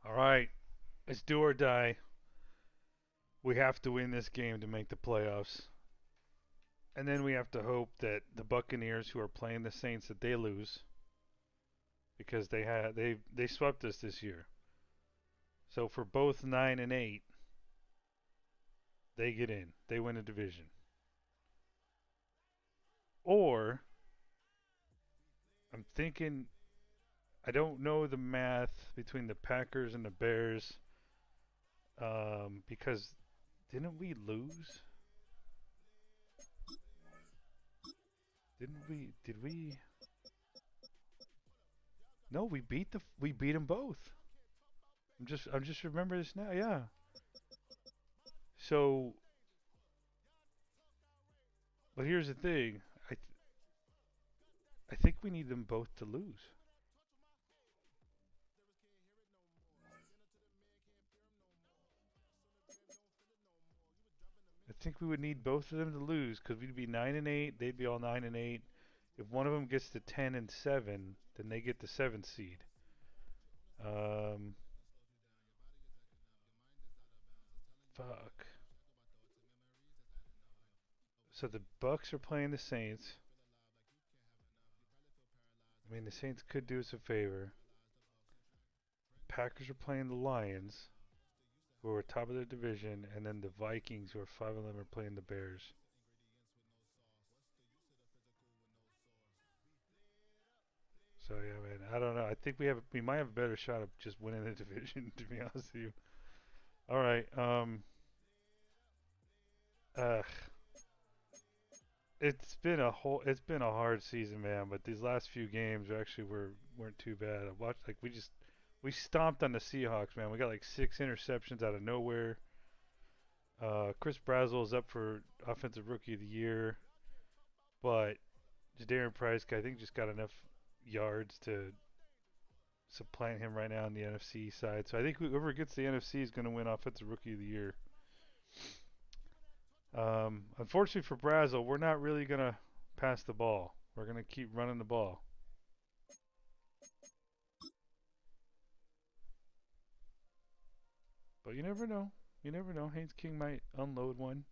All right, it's do or die. We have to win this game to make the playoffs. And then we have to hope that the Buccaneers, who are playing the Saints, that they lose because they swept us this year. So for both 9 and 8, they get in. They win a division. Or I'm thinking I don't know the math between the Packers and the Bears because didn't we lose? Didn't we? Did we? No, we beat them both. I'm just remember this now. Yeah. So, but here's the thing. I think we need them both to lose. I think we would need both of them to lose because we'd be 9 and 8. They'd be all 9 and 8. If one of them gets to 10 and 7, then they get the seventh seed. Um, fuck. So the Bucks are playing the Saints. I mean, the Saints could do us a favor. Packers are playing the Lions, who are top of their division, and then the Vikings, who are 5-11, are playing the Bears. So yeah, man, I don't know. I think we might have a better shot of just winning the division, to be honest with you. All right. Uh, it's been a hard season, man. But these last few games actually weren't too bad. I watched like we stomped on the Seahawks, man. We got like 6 interceptions out of nowhere. Chris Brazel is up for offensive rookie of the year, but Jadarian Price, I think, just got enough yards to supplant him right now on the NFC side. So I think whoever gets the NFC is going to win offensive rookie of the year. Unfortunately for Brazel, we're not really going to pass the ball. We're going to keep running the ball. But you never know. You never know. Haynes King might unload one.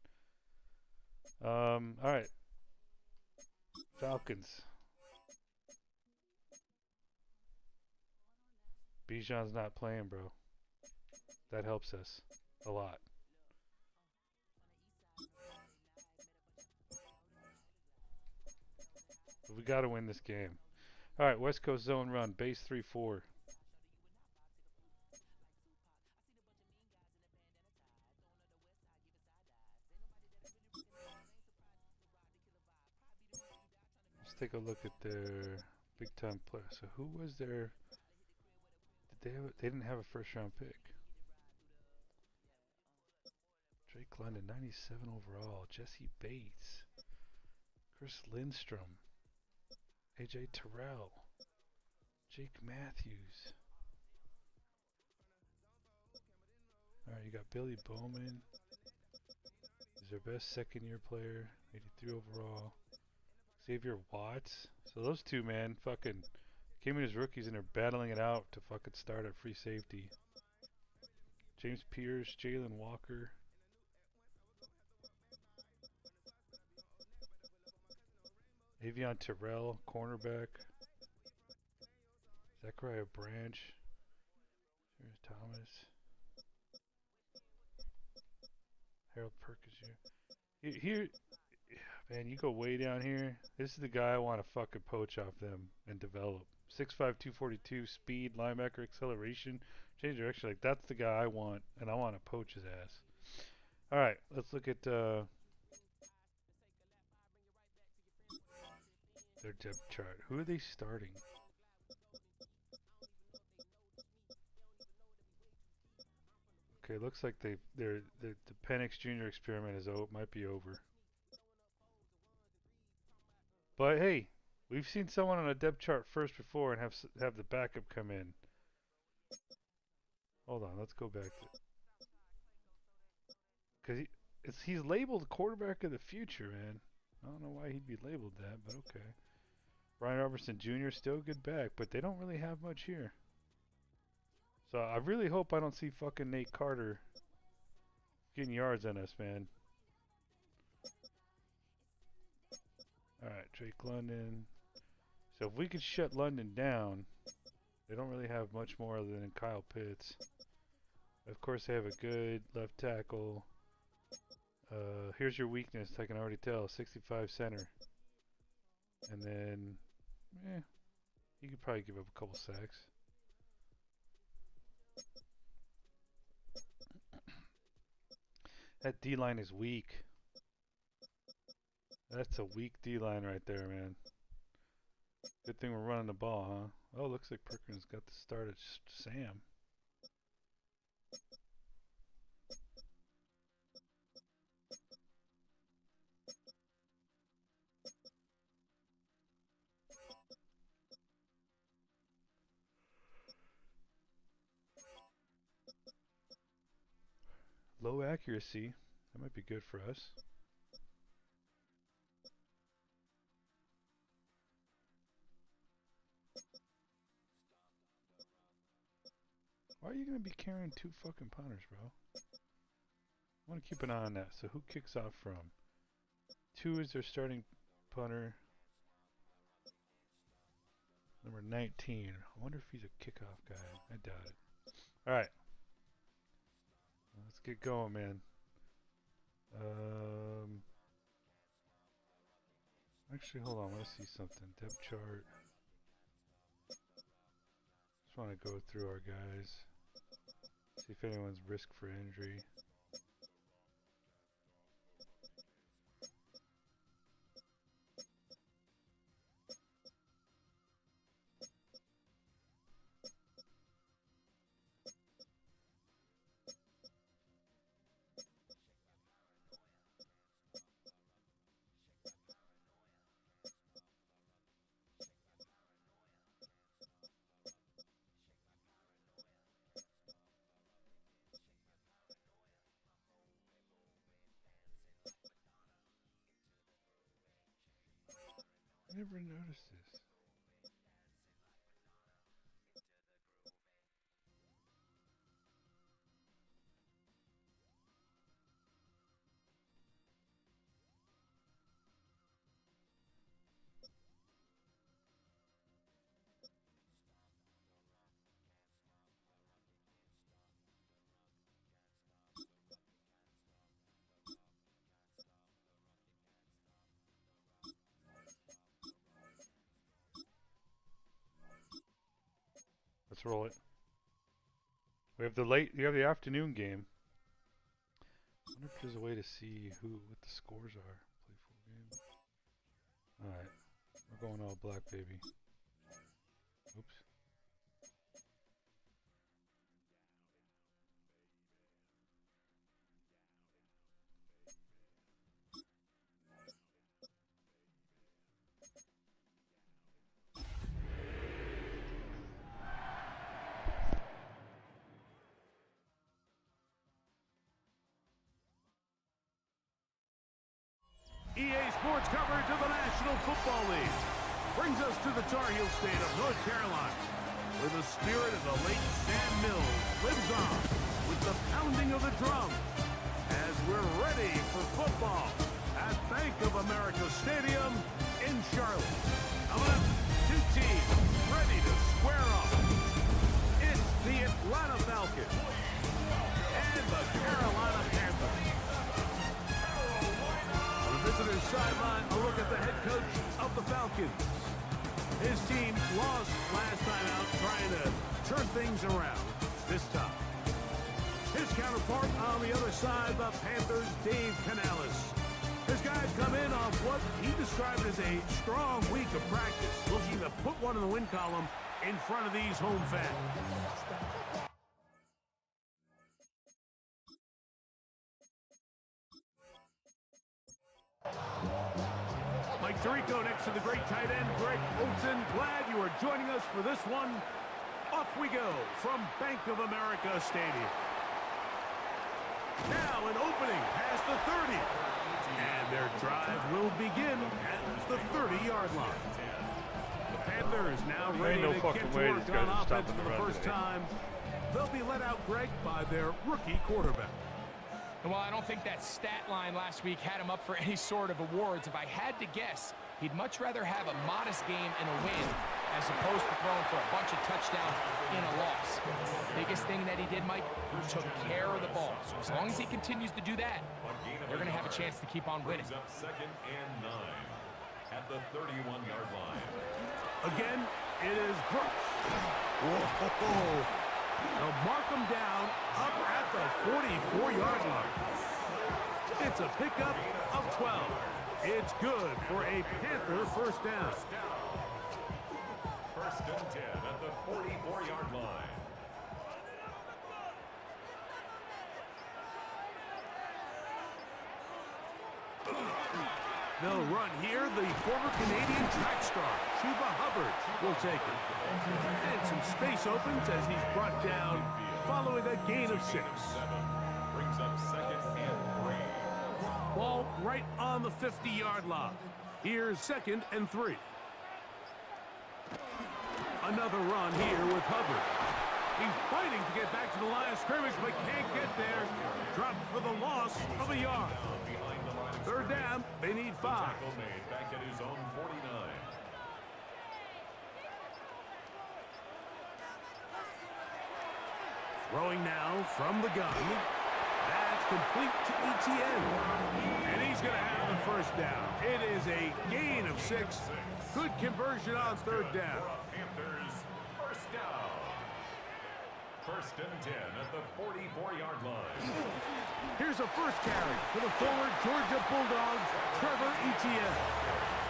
All right. Falcons. Bijan's not playing, bro. That helps us a lot. But we got to win this game. All right. West Coast zone run. Base 3-4. Let's take a look at their big time player. So who was their? They didn't have a first round pick. Drake London, 97 overall. Jesse Bates. Chris Lindstrom. AJ Terrell. Jake Matthews. All right, you got Billy Bowman. He's their best second year player. 83 overall. Xavier Watts. So those two, man, fucking came in as rookies and they're battling it out to fucking start at free safety. James Pierce, Jalen Walker. Avion Terrell, cornerback. Zachariah Branch. There's Thomas. Harold Perkins Jr. Here, man, you go way down here. This is the guy I want to fucking poach off them and develop. 6'5", 242, speed, linebacker, acceleration, change direction. Like that's the guy I want, and I want to poach his ass. All right, let's look at their depth chart. Who are they starting? Okay, looks like the Penix Jr. experiment is might be over. But hey, we've seen someone on a depth chart first before and have the backup come in. Hold on, let's go back to because he's labeled quarterback of the future, man. I don't know why he'd be labeled that, but okay. Brian Robertson Jr. still good back, but they don't really have much here. So I really hope I don't see fucking Nate Carter getting yards on us, man. Alright, Drake London. So if we could shut London down, they don't really have much more other than Kyle Pitts. Of course, they have a good left tackle. Here's your weakness, I can already tell. 65 center. And then, you could probably give up a couple sacks. That D-line is weak. That's a weak D-line right there, man. Good thing we're running the ball, huh? Oh, looks like Perkins got the start at Sam. Low accuracy. That might be good for us. Why are you going to be carrying 2 fucking punters, bro? I want to keep an eye on that. So who kicks off from? 2 is their starting punter. Number 19. I wonder if he's a kickoff guy. I doubt it. Alright. Let's get going, man. Actually, hold on. I want to see something. Depth chart. Just want to go through our guys. See if anyone's risk for injury. I never noticed this. Let's roll it. We have the afternoon game. I wonder if there's a way to see what the scores are. Play full game. Alright. We're going all black, baby. Oops. EA Sports coverage of the National Football League brings us to the Tar Heel state of North Carolina, where the spirit of the late Sam Mills lives on with the pounding of the drum as we're ready for football at Bank of America Stadium in Charlotte. Coming up, 2 teams ready to square off. It's the Atlanta Falcons and the Carolina Panthers. Visitor's sideline, a look at the head coach of the Falcons. His team lost last time out, trying to turn things around this time. His counterpart on the other side, the Panthers, Dave Canales. His guys come in on what he described as a strong week of practice, looking to put one in the win column in front of these home fans. Mike Tirico next to the great tight end, Greg Olsen. Glad you are joining us for this one. Off we go from Bank of America Stadium. Now an opening past the 30. And their drive will begin at the 30-yard line. Panthers now ready no to fucking get to way work these guys on are offense stopping for the the run first today. time. They'll be let out, Greg, by their rookie quarterback. Well, I don't think that stat line last week had him up for any sort of awards. If I had to guess, he'd much rather have a modest game and a win as opposed to throwing for a bunch of touchdowns in a loss. Biggest thing that he did, Mike, he took care of the ball. So as long as he continues to do that, they're going to have a chance to keep on winning. Up 2nd and 9 at the 31-yard line. Again, it is Brooks. Whoa. They'll mark him down up at the 44-yard line. It's a pickup of 12. It's good for a Panther first down. 1st and 10 at the 44-yard line. They'll run here. The former Canadian track star, Chuba Hubbard, will take it. And some space opens as he's brought down following a gain of 6. Brings up 2nd and 3. Ball right on the 50-yard line. Here's 2nd and 3. Another run here with Hubbard. He's fighting to get back to the line of scrimmage, but can't get there. Dropped for the loss of a yard. 3rd down, they need 5. Tackle made back at his own 49. Throwing now from the gun. That's complete to Etienne. And he's going to have the first down. It is a gain of 6. Good conversion on 3rd down. Panthers first down. 1st and 10 at the 44-yard line. Here's a first carry for the forward Georgia Bulldogs, Trevor Etienne.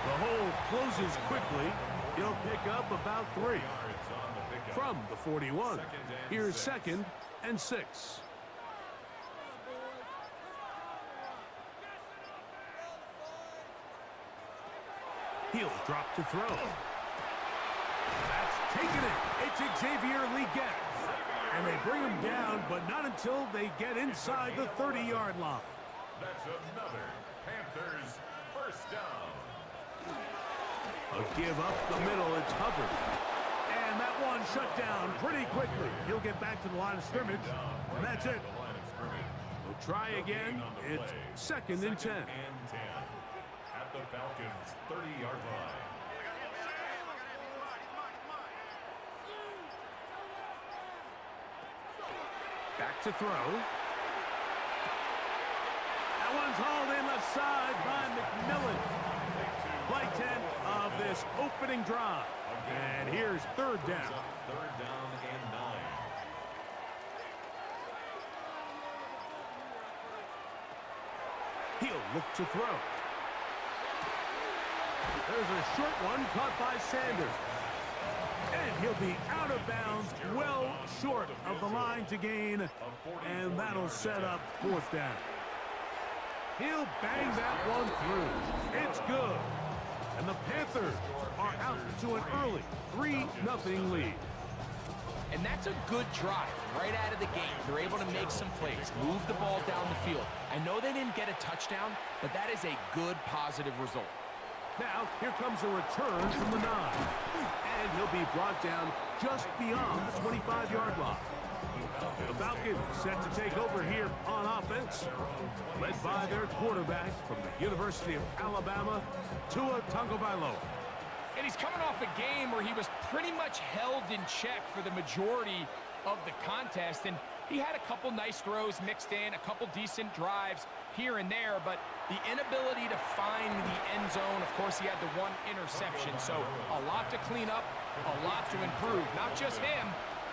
The hole closes quickly. He'll pick up about 3. From the 41. Here's 2nd and 6. He'll drop to throw. That's taken it. It's Xavier Legette. And they bring him down, but not until they get inside the 30-yard line. That's another Panthers first down. A give up the middle. It's Hubbard. And that one shut down pretty quickly. He'll get back to the line of scrimmage, and that's it. We'll try again. It's 2nd and 10. At the Falcons 30-yard line. Back to throw. That one's hauled in left side by McMillan. Play 10 of this opening drive. And here's 3rd down. 3rd down and 9. He'll look to throw. There's a short one caught by Sanders. And he'll be out of bounds, well short of the line to gain. And that'll set up 4th down. He'll bang that one through. It's good. And the Panthers are out to an early 3-0 lead. And that's a good drive right out of the gate. They're able to make some plays, move the ball down the field. I know they didn't get a touchdown, but that is a good, positive result. Now, here comes a return from the 9. And he'll be brought down just beyond the 25-yard line. The Falcons set to take over here on offense, led by their quarterback from the University of Alabama, Tua Tagovailoa. And he's coming off a game where he was pretty much held in check for the majority of the contest. And he had a couple nice throws mixed in, a couple decent drives here and there, but the inability to find the end zone, of course, he had the one interception. So a lot to clean up, a lot to improve. Not just him,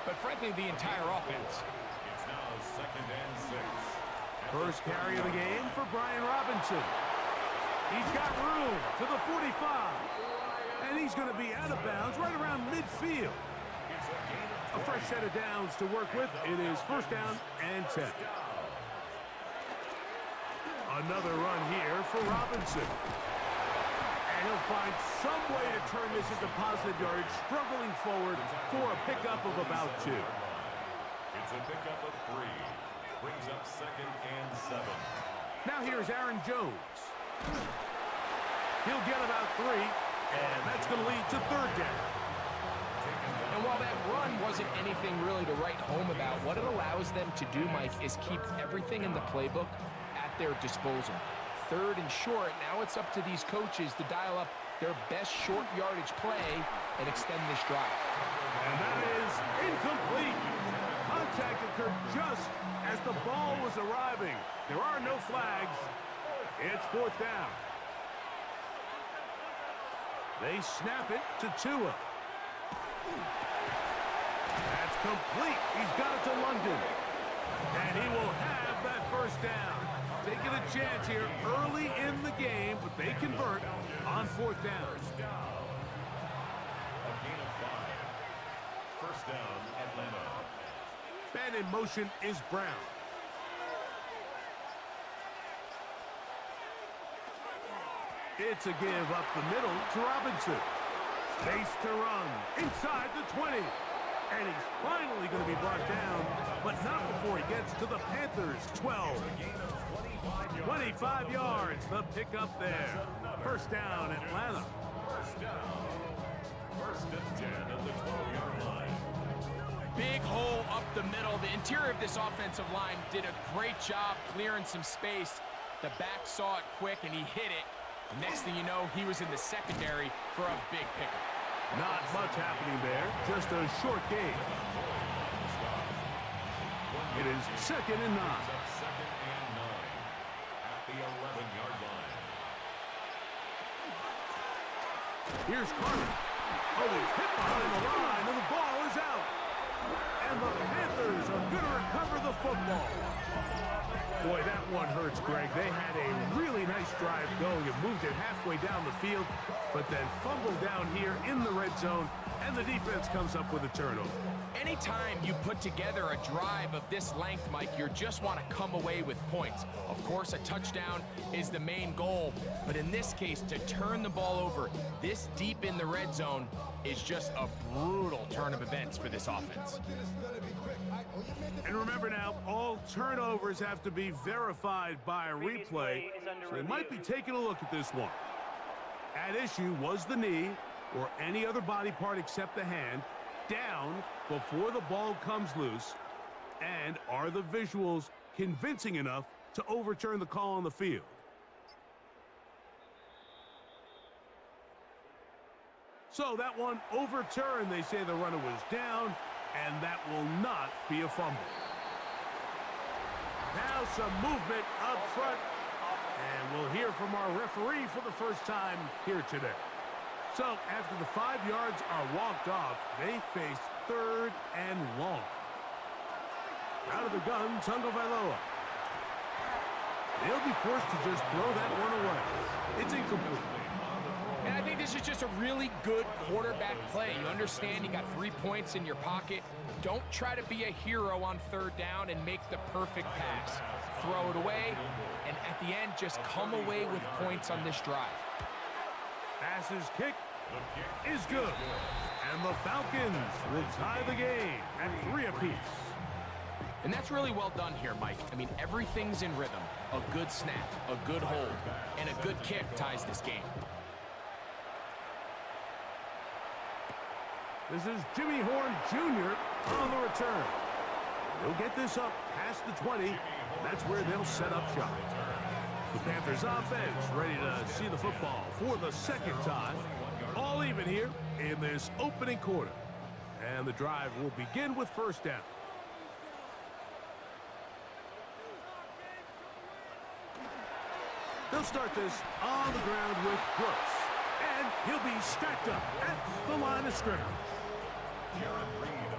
but frankly, the entire offense. It's now 2nd and 6. First carry of the game for Brian Robinson. He's got room to the 45. And he's going to be out of bounds right around midfield. A fresh set of downs to work with. It is 1st down and 10. Another run here for Robinson. And he'll find some way to turn this into positive yardage, struggling forward for a pickup of about 2. It's a pickup of 3. Brings up 2nd and 7. Now here's Aaron Jones. He'll get about 3, and that's going to lead to 3rd down. And while that run wasn't anything really to write home about, what it allows them to do, Mike, is keep everything in the playbook at their disposal. Third and short, now it's up to these coaches to dial up their best short yardage play and extend this drive. And that is incomplete. Contact occurred just as the ball was arriving. There are no flags. It's fourth down. They snap it to Tua. That's complete. He's got it to London. And he will have that first down. Taking a chance here early in the game, but they convert on fourth down. A gain of 5. First down, Atlanta. Man in motion is Brown. It's a give up the middle to Robinson. Space to run inside the 20. And he's finally going to be brought down, but not before he gets to the Panthers' 12. 25 yards, the pickup there. First down, Atlanta. First down. First and 10 at the 12-yard line. Big hole up the middle. The interior of this offensive line did a great job clearing some space. The back saw it quick, and he hit it. The next thing you know, he was in the secondary for a big pickup. Not much happening there, just a short game. It is second and 9. Second and 9 at the 11-yard line. Here's Carter. Oh, he's hit behind the line, and the ball is out. And the Panthers are going to recover the football. Boy, that one hurts, Greg. They had a really nice drive going and moved it halfway down the field, but then fumbled down here in the red zone, and the defense comes up with a turnover. Anytime you put together a drive of this length, Mike, you just want to come away with points. Of course, a touchdown is the main goal, but in this case, to turn the ball over this deep in the red zone is just a brutal turn of events for this offense. And remember now, all turnovers have to be verified by a replay, so they might be taking a look at this one. At issue was the knee, or any other body part except the hand, down before the ball comes loose, and are the visuals convincing enough to overturn the call on the field? So that one overturned. They say the runner was down, and that will not be a fumble. Now some movement up front, and we'll hear from our referee for the first time here today. So after the 5 yards are walked off, they face third and long. Out of the gun, Tagovailoa. They'll be forced to just throw that one away. It's incomplete. And I think this is just a really good quarterback play. You understand you got 3 points in your pocket. Don't try to be a hero on third down and make the perfect pass. Throw it away, and at the end, just come away with points on this drive. Passes kick is good. And the Falcons will tie the game at 3 apiece. And that's really well done here, Mike. I mean, everything's in rhythm. A good snap, a good hold, and a good kick ties this game. This is Jimmy Horn Jr. on the return. He'll get this up past the 20, and that's where they'll set up shop. The Panthers offense ready to see the football for the second time. All even here in this opening quarter. And the drive will begin with first down. They'll start this on the ground with Brooks. And he'll be stacked up at the line of scrimmage.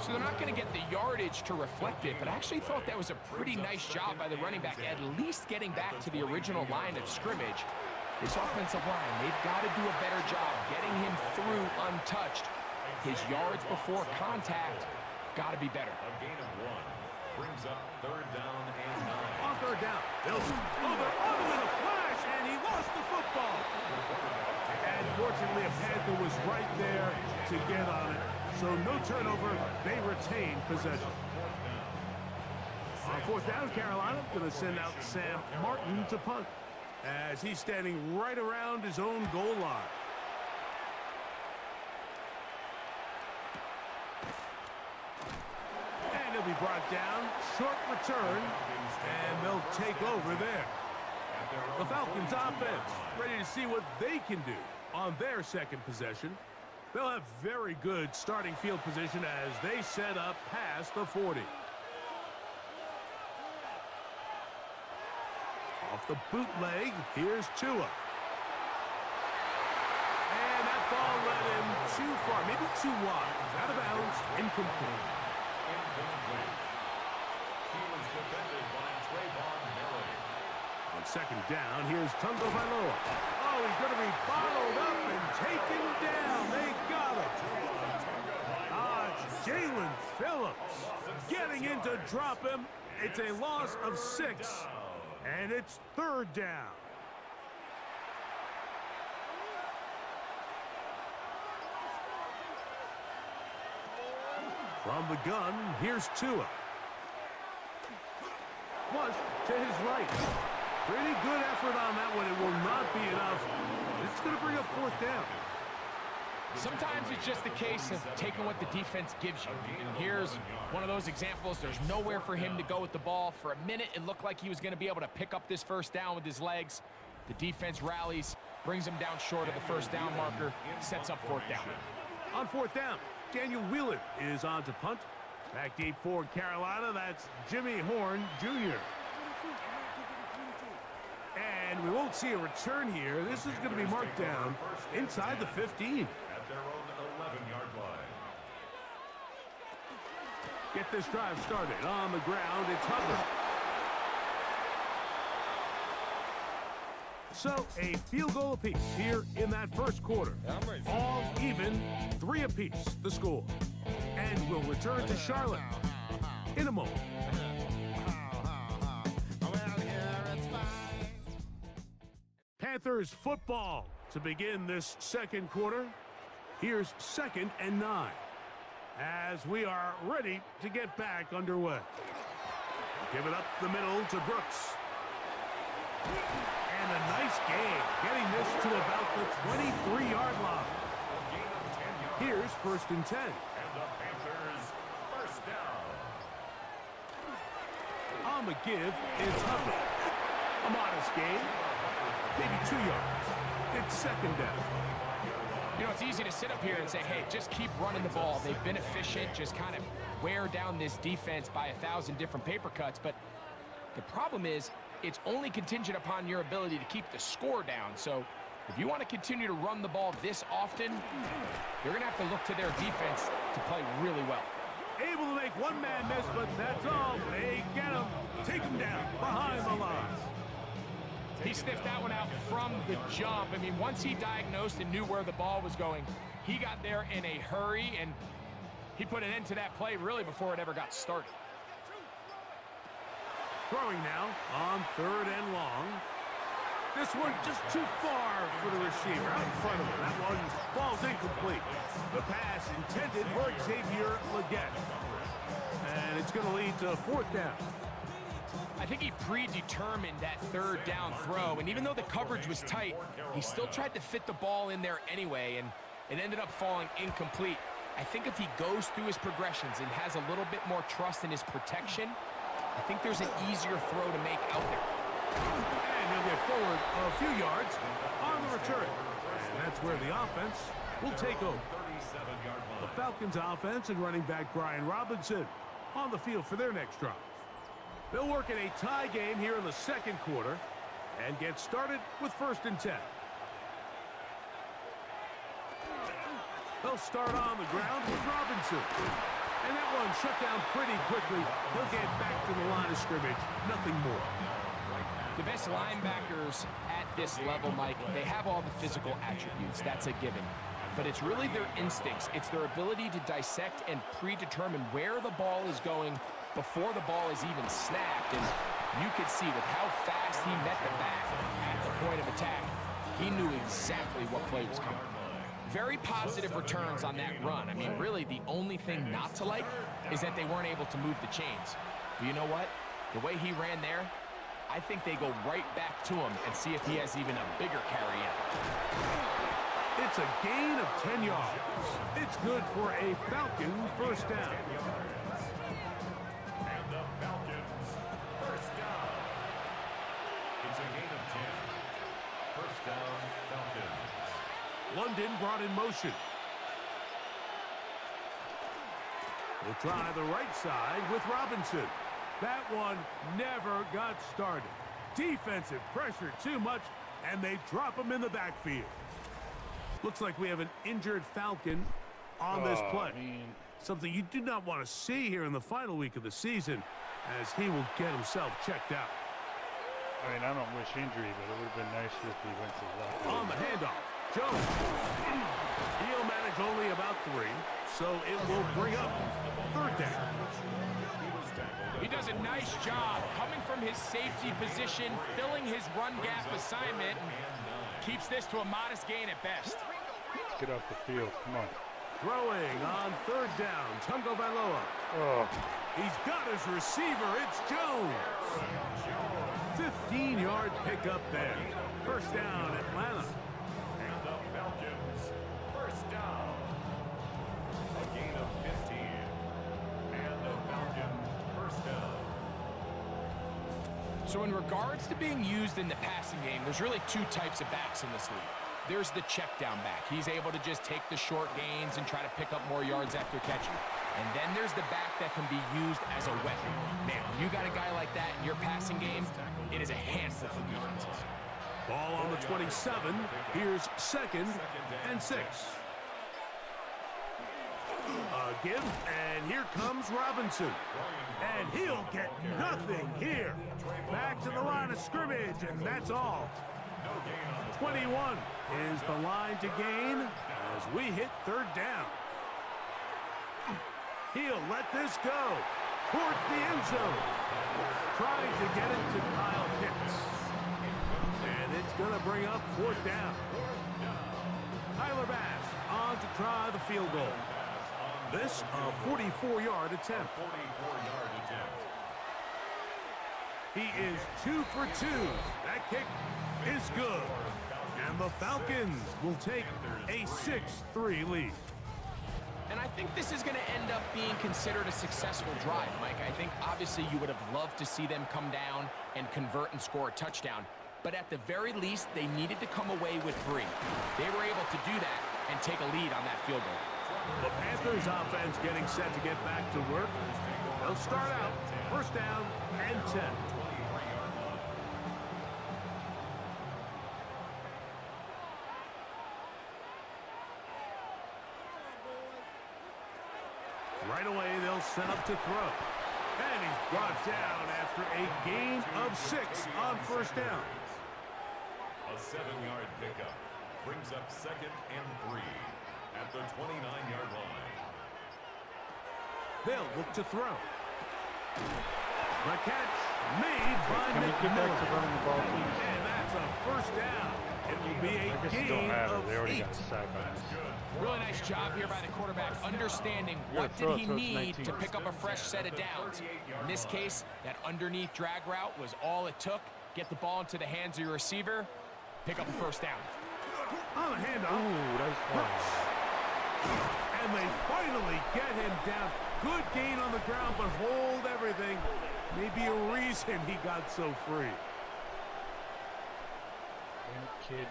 So they're not going to get the yardage to reflect it, but I actually thought that was a pretty nice job by the running back, at least getting back to the original line of scrimmage. This offensive line, they've got to do a better job getting him through untouched. His yards before contact got to be better. A gain of 1 brings up third down and 9. On third down, Nelson over with a flash, and he lost the football. And fortunately, a Panther was right there to get on it. So no turnover, they retain possession. On fourth down, Carolina going to send out Sam Martin to punt, as he's standing right around his own goal line. be brought down. Short return, and they'll take over there. The Falcons offense ready to see what they can do on their second possession. They'll have very good starting field position as they set up past the 40. Off the bootleg, here's Tua. And that ball led him too far, maybe too wide. Out of bounds, incomplete. He was defended by Trayvon Murray. On second down, here's Tungo Vailoa. Oh, he's going to be bottled up and taken down. They got him. It's Jalen Phillips getting in to drop him. It's a loss of 6, and it's third down. From the gun, here's Tua. Flush to his right. Pretty good effort on that one. It will not be enough. It's going to bring up fourth down. Sometimes it's just a case of taking what the defense gives you. And here's one of those examples. There's nowhere for him to go with the ball. For a minute, it looked like he was going to be able to pick up this first down with his legs. The defense rallies, brings him down short of the first down marker, sets up fourth down. On fourth down, Daniel Whelan is on to punt. Back deep for Carolina, that's Jimmy Horn Jr. And we won't see a return here. This is going to be marked down inside the 15. At their own 11-yard line. Get this drive started. On the ground, it's Hubbard. So, a field goal apiece here in that first quarter. All even, 3 apiece, the score. And we'll return to Charlotte in a moment. Panthers football to begin this second quarter. Here's 2nd and 9 as we are ready to get back underway. Give it up the middle to Brooks. And a nice game, getting this to about the 23-yard line. Here's 1st and 10. And the Panthers first down. On the give, it's Hubbard. A modest game, maybe 2 yards. It's 2nd down. You know, it's easy to sit up here and say, hey, just keep running the ball. They've been efficient, just kind of wear down this defense by 1,000 different paper cuts. But the problem is, it's only contingent upon your ability to keep the score down. So if you want to continue to run the ball this often, you're going to have to look to their defense to play really well. Able to make one man miss, but that's all. They get him, take him down behind the line. He sniffed that one out from the jump. I mean, once he diagnosed and knew where the ball was going, he got there in a hurry, and he put an end to that play really before it ever got started. Throwing now on 3rd and long. This one just too far for the receiver out in front of him. That one falls incomplete. The pass intended for Xavier Legette. And it's going to lead to 4th down. I think he predetermined that 3rd down throw, and even though the coverage was tight, he still tried to fit the ball in there anyway, and it ended up falling incomplete. I think if he goes through his progressions and has a little bit more trust in his protection, I think there's an easier throw to make out there. And he'll get forward a few yards on the return. And that's where the offense will take over. The Falcons offense and running back Brian Robinson on the field for their next drive. They'll work in a tie game here in the second quarter and get started with 1st and 10. They'll start on the ground with Robinson. And that one shut down pretty quickly. He'll get back to the line of scrimmage. Nothing more. The best linebackers at this level, Mike, they have all the physical attributes. That's a given. But it's really their instincts. It's their ability to dissect and predetermine where the ball is going before the ball is even snapped. And you could see with how fast he met the back at the point of attack, he knew exactly what play was coming. Very positive returns on that run. I mean, really, the only thing not to like is that they weren't able to move the chains. But you know what? The way he ran there, I think they go right back to him and see if he has even a bigger carry in. It's a gain of 10 yards. It's good for a Falcon first down. London brought in motion. We'll try the right side with Robinson. That one never got started. Defensive pressure too much, and they drop him in the backfield. Looks like we have an injured Falcon on this play. Man. Something you do not want to see here in the final week of the season, as he will get himself checked out. I mean, I don't wish injury, but it would have been nicer if he went to the left. On the handoff, Jones. He'll manage only about 3, so it will bring up 3rd down. He does a nice job coming from his safety position, filling his run gap assignment. Keeps this to a modest gain at best. Let's get off the field. Come on. Throwing on 3rd down, Tungo Valoa. Oh, He's got his receiver. It's Jones. 15-yard pickup there. 1st down, Atlanta. And the Falcons, 1st down. A gain of 15. And the Falcons, 1st down. So in regards to being used in the passing game, there's really 2 types of backs in this league. There's the check down back. He's able to just take the short gains and try to pick up more yards after catching. And then there's the back that can be used as a weapon. Man, when you got a guy like that in your passing game, it is a handful for defenses. Ball on the 27. Here's 2nd and 6. A give, and here comes Robinson. And he'll get nothing here. Back to the line of scrimmage, and that's all. 21 is the line to gain as we hit 3rd down. He'll let this go towards the end zone. Trying to get it to Kyle Pitts. And it's going to bring up 4th down. Tyler Bass on to try the field goal. This a 44-yard attempt. He is 2 for 2. That kick is good. And the Falcons will take a 6-3 lead. And I think this is going to end up being considered a successful drive, Mike. I think obviously you would have loved to see them come down and convert and score a touchdown. But at the very least, they needed to come away with 3. They were able to do that and take a lead on that field goal. The Panthers offense getting set to get back to work. They'll start out 1st down and 10. Right away, they'll set up to throw. And he's brought down after a gain of 6 on 1st down. A 7-yard pickup brings up 2nd and 3 at the 29-yard line. They'll look to throw. The catch made by can we get back to McMillan. running the ball, please? And that's a 1st down. It will be I a guess it don't gain matter. of They already 8. got a sack on us. Really nice job here by the quarterback, understanding what did he need to pick up a fresh set of downs. In this case, that underneath drag route was all it took. Get the ball into the hands of your receiver, pick up a 1st down. On the handoff. Ooh, that's fun. And they finally get him down. Good gain on the ground, but hold everything. Maybe a reason he got so free. Damn kid.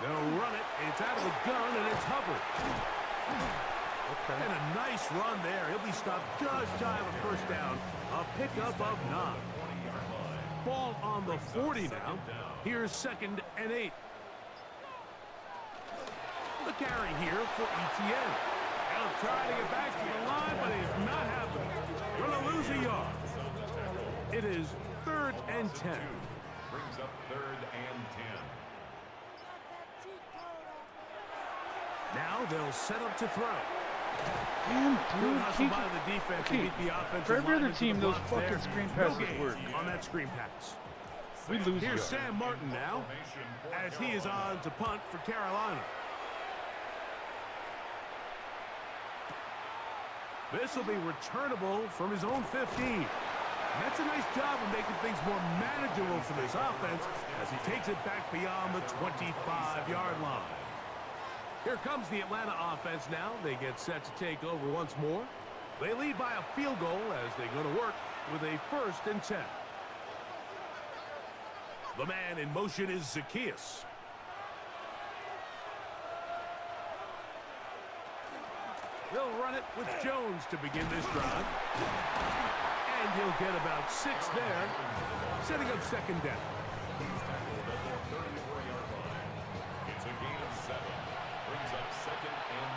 They'll run it. It's out of the gun, and it's Hubbard. Okay. And a nice run there. He'll be stopped just shy of a 1st down. A pickup of 9. Ball on the 40 now. Here's 2nd and 8. The carry here for ETN. They'll try to get back to the line, but it's not happening. Going to lose a yard. It is 3rd and 10. Brings up 3rd and 10. Now they'll set up to throw. Damn, Good dude. hustle by the defense to Okay, beat the offensive for every other lineman to team, the those blocks fucking there. screen No passes gain work. on that screen pass. We lose Here's yards. Sam Martin now, as he is on to punt for Carolina. This will be returnable from his own 15. And that's a nice job of making things more manageable for this offense as he takes it back beyond the 25-yard line. Here comes the Atlanta offense now. They get set to take over once more. They lead by a field goal as they go to work with a 1st and 10. The man in motion is Zacchaeus. They'll run it with Jones to begin this drive. And he'll get about 6 there, setting up second down. It's a gain of 7. Brings up second and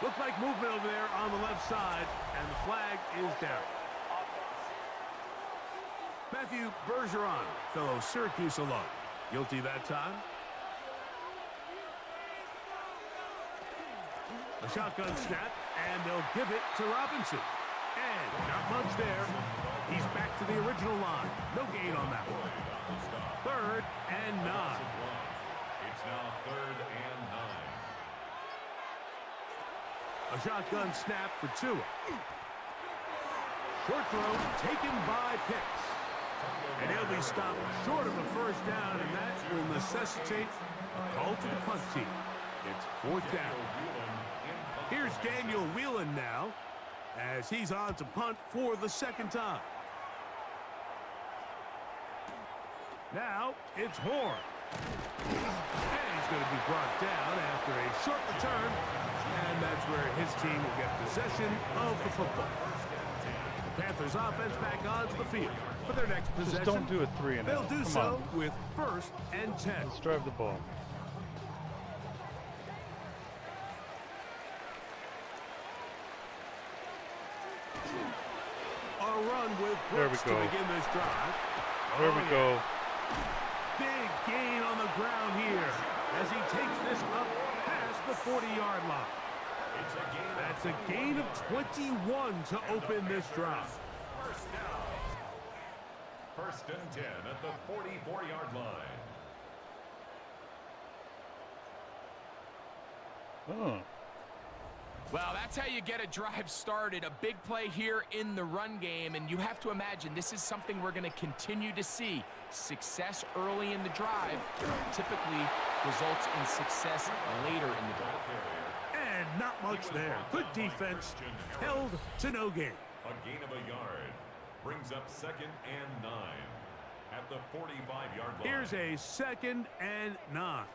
3. Looks like movement over there on the left side, and the flag is down. Matthew Bergeron, fellow Syracuse alum. Guilty that time. A shotgun snap, and they'll give it to Robinson. And not much there. He's back to the original line. No gain on that one. 3rd and 9. It's now 3rd and 9. A shotgun snap for Tua. Short throw taken by Pitts. And he'll be stopped short of a first down, and that will necessitate a call to the punt team. It's 4th down. Here's Daniel Whelan now, as he's on to punt for the 2nd time. Now it's Horn. And he's going to be brought down after a short return, and that's where his team will get possession of the football. The Panthers offense back onto the field for their next possession. Just don't do a 3 and They'll out. do Come so on. with 1st and 10. Let's drive the ball. A run with There we Brooks to go. begin this drive. There we go. Big gain on the ground here as he takes this up past the 40-yard line. That's a gain of 21 to open this drive. First down. 1st and 10 at the 44-yard line. Oh. Well, that's how you get a drive started. A big play here in the run game, and you have to imagine this is something we're going to continue to see. Success early in the drive typically results in success later in the drive. And not much there. Good defense, held to no gain. A gain of a yard. Brings up 2nd and 9 at the 45-yard line. Here's a 2nd and 9.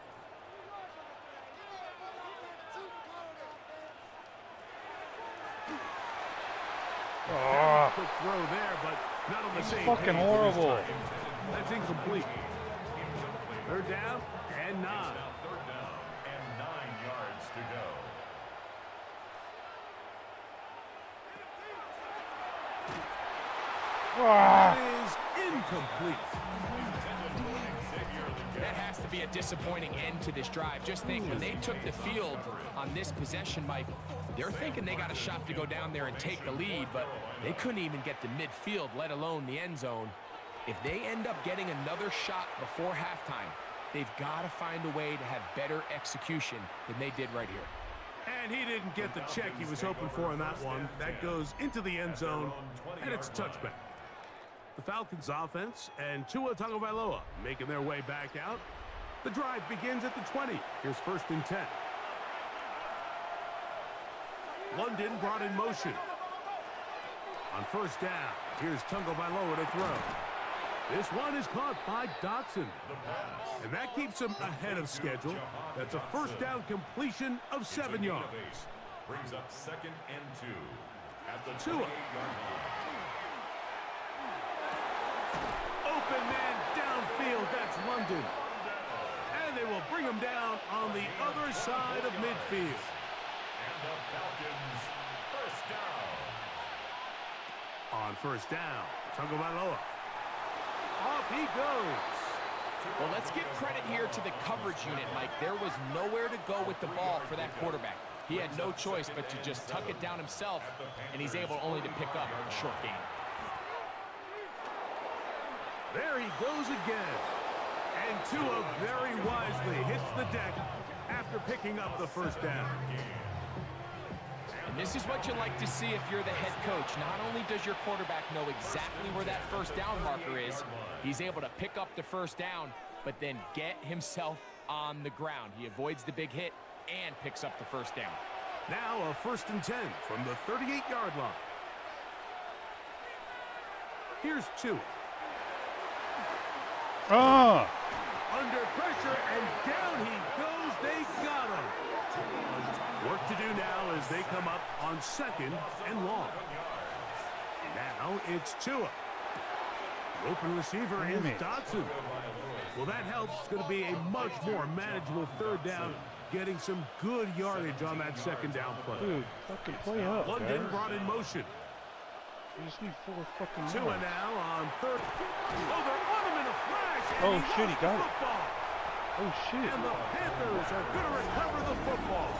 Oh, Quick throw there, but not on the same fucking page this horrible. time. That's incomplete. 3rd down and 9. Now 3rd down and 9 yards to go. ah. That is incomplete. That has to be a disappointing end to this drive. Just think, when they took the field on this possession, Mike, they're thinking they got a shot to go down there and take the lead, but they couldn't even get to midfield, let alone the end zone. If they end up getting another shot before halftime, they've got to find a way to have better execution than they did right here. And he didn't get the check he was hoping for on that one. That goes into the end zone, and it's a touchback. The Falcons offense and Tua Tagovailoa making their way back out. The drive begins at the 20. Here's 1st and 10. London brought in motion. On 1st down, here's Tagovailoa to throw. This one is caught by Dotson. And that keeps him ahead of schedule. That's a 1st down completion of 7 yards. Brings up 2nd and 2 at the Tua. 28-yard line. Open man downfield, that's London. And they will bring him down on the other side of midfield. And the Falcons, 1st down. On 1st down, Tagovailoa. Off he goes. Well, let's give credit here to the coverage unit, Mike. There was nowhere to go with the ball for that quarterback. He had no choice but to just tuck it down himself, and he's able only to pick up a short gain. There he goes again. And Tua very wisely hits the deck after picking up the 1st down. And this is what you like to see if you're the head coach. Not only does your quarterback know exactly where that 1st down marker is, he's able to pick up the 1st down, but then get himself on the ground. He avoids the big hit and picks up the 1st down. Now a 1st and 10 from the 38-yard line. Here's Tua. Oh! Under pressure, and down he goes. They got him. Work to do now as they come up on 2nd and long. Now it's Tua. Open receiver is Dotson. Well, that helps. It's going to be a much more manageable 3rd down, getting some good yardage on that 2nd down play. Dude, fucking play up, London guys. brought in motion. You just need 4 fucking Tua yards. now on 3rd. Oh, they're on him in a flash. And Oh, shit, he got it. football. Oh, shit. And the Panthers are going to recover the football.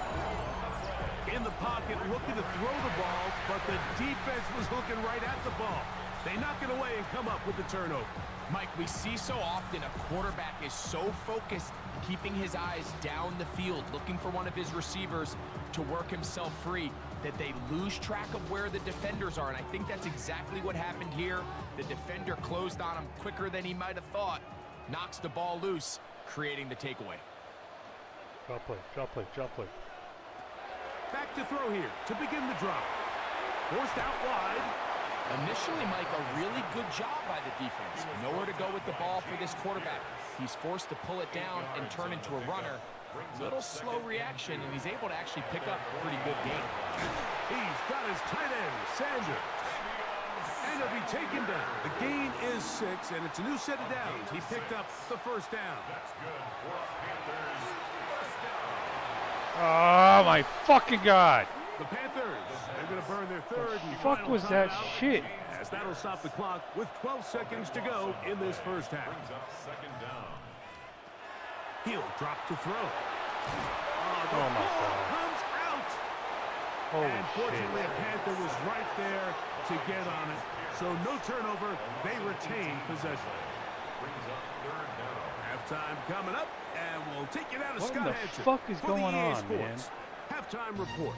In the pocket, looking to throw the ball, but the defense was looking right at the ball. They knock it away and come up with the turnover. Mike, we see so often a quarterback is so focused, keeping his eyes down the field, looking for one of his receivers to work himself free, that they lose track of where the defenders are. And I think that's exactly what happened here. The defender closed on him quicker than he might have thought, knocks the ball loose, creating the takeaway. Drop play, drop play, drop play. Back to throw here to begin the drive. Forced out wide. Initially, Mike, a really good job by the defense. Nowhere to go with the ball for this quarterback. He's forced to pull it down and turn into a runner. Little slow reaction, and he's able to actually pick up a pretty good game. He's got his tight end, Sanders. And he'll be taken down. The gain is 6, and it's a new set of downs. He picked up the 1st down. Oh, my fucking God. The Panthers, they're going to burn their 3rd and Fuck final was that timeout, shit? as that'll stop the clock with 12 seconds to go in this 1st half. He'll drop to throw. The Oh, my ball God. comes out. Holy And fortunately, shit. a Panther was right there to get on it. So no turnover. They retain possession. Halftime coming up, and we'll take you down to What Scott the Hansen fuck is for the going EA on, Sports Halftime report.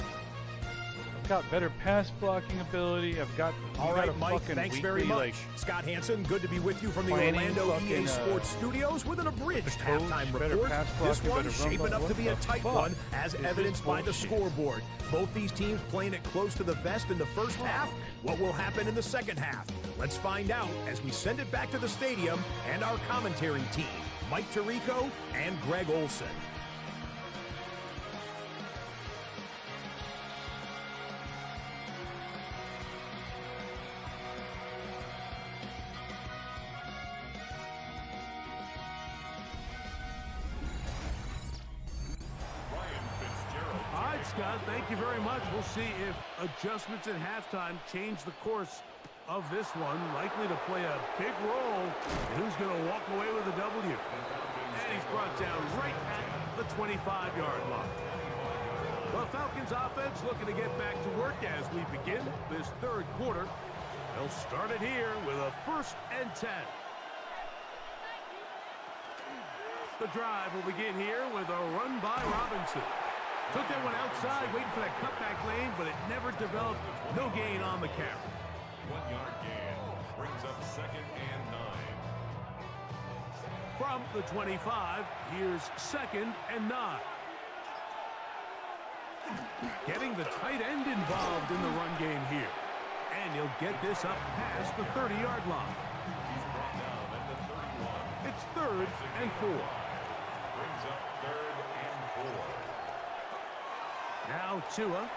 I've got better pass blocking ability. I've got All got a right, Mike, fucking thanks very weekly, much. like, Scott Hansen, good to be with you from the planning Orlando fucking, EA Sports Studios with an abridged coach, halftime better report. pass This blocking, one better run shaping block. up to be a What the tight fuck one, as is evidenced this by the bullshit? scoreboard. Both these teams playing it close to the vest in the 1st half. What will happen in the 2nd half? Let's find out as we send it back to the stadium and our commentary team, Mike Tirico and Greg Olson. All right, Scott, thank you very much. We'll see if adjustments at halftime change the course of this one. Likely to play a big role in who's going to walk away with a W. And he's brought down right at the 25-yard line. The Falcons offense looking to get back to work as we begin this 3rd quarter. They'll start it here with a 1st and 10. The drive will begin here with a run by Robinson. Took that one outside, waiting for that cutback lane, but it never developed. No gain on the carry. 1-yard gain brings up 2nd and 9. From the 25, here's 2nd and 9. Getting the tight end involved in the run game here. And he'll get this up past the 30-yard line. He's brought down at the 31. It's 3rd and 4. Brings up 3rd and 4. Now Tua.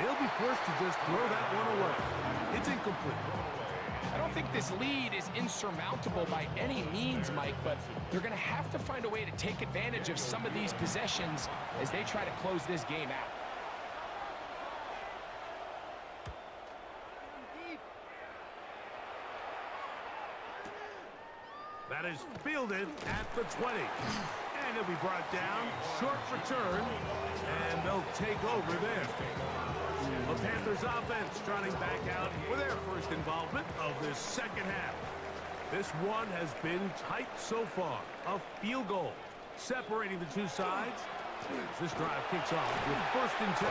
He'll be forced to just throw that one away. It's incomplete. I don't think this lead is insurmountable by any means, Mike, but they're going to have to find a way to take advantage of some of these possessions as they try to close this game out. That is fielded at the 20. And he'll be brought down. Short return. And they'll take over there. The Panthers offense trotting back out for their 1st involvement of this 2nd half. This one has been tight so far. A field goal separating the two sides. This drive kicks off with 1st and 10.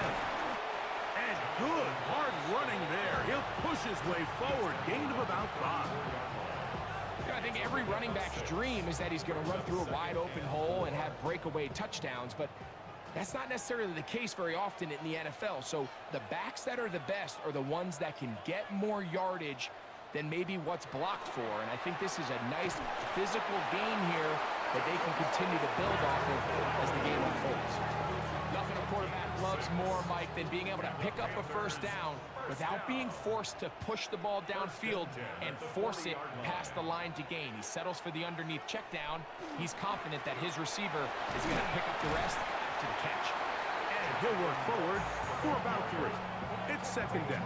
And good hard running there. He'll push his way forward. Gain of about 5. I think every running back's dream is that he's going to run through a wide open hole and have breakaway touchdowns, but that's not necessarily the case very often in the NFL. So the backs that are the best are the ones that can get more yardage than maybe what's blocked for. And I think this is a nice physical game here that they can continue to build off of as the game unfolds. Nothing a quarterback loves more, Mike, than being able to pick up a first down without being forced to push the ball downfield and force it past the line to gain. He settles for the underneath check down. He's confident that his receiver is going to pick up the rest after the catch. And he'll work forward for about 3. It's second down.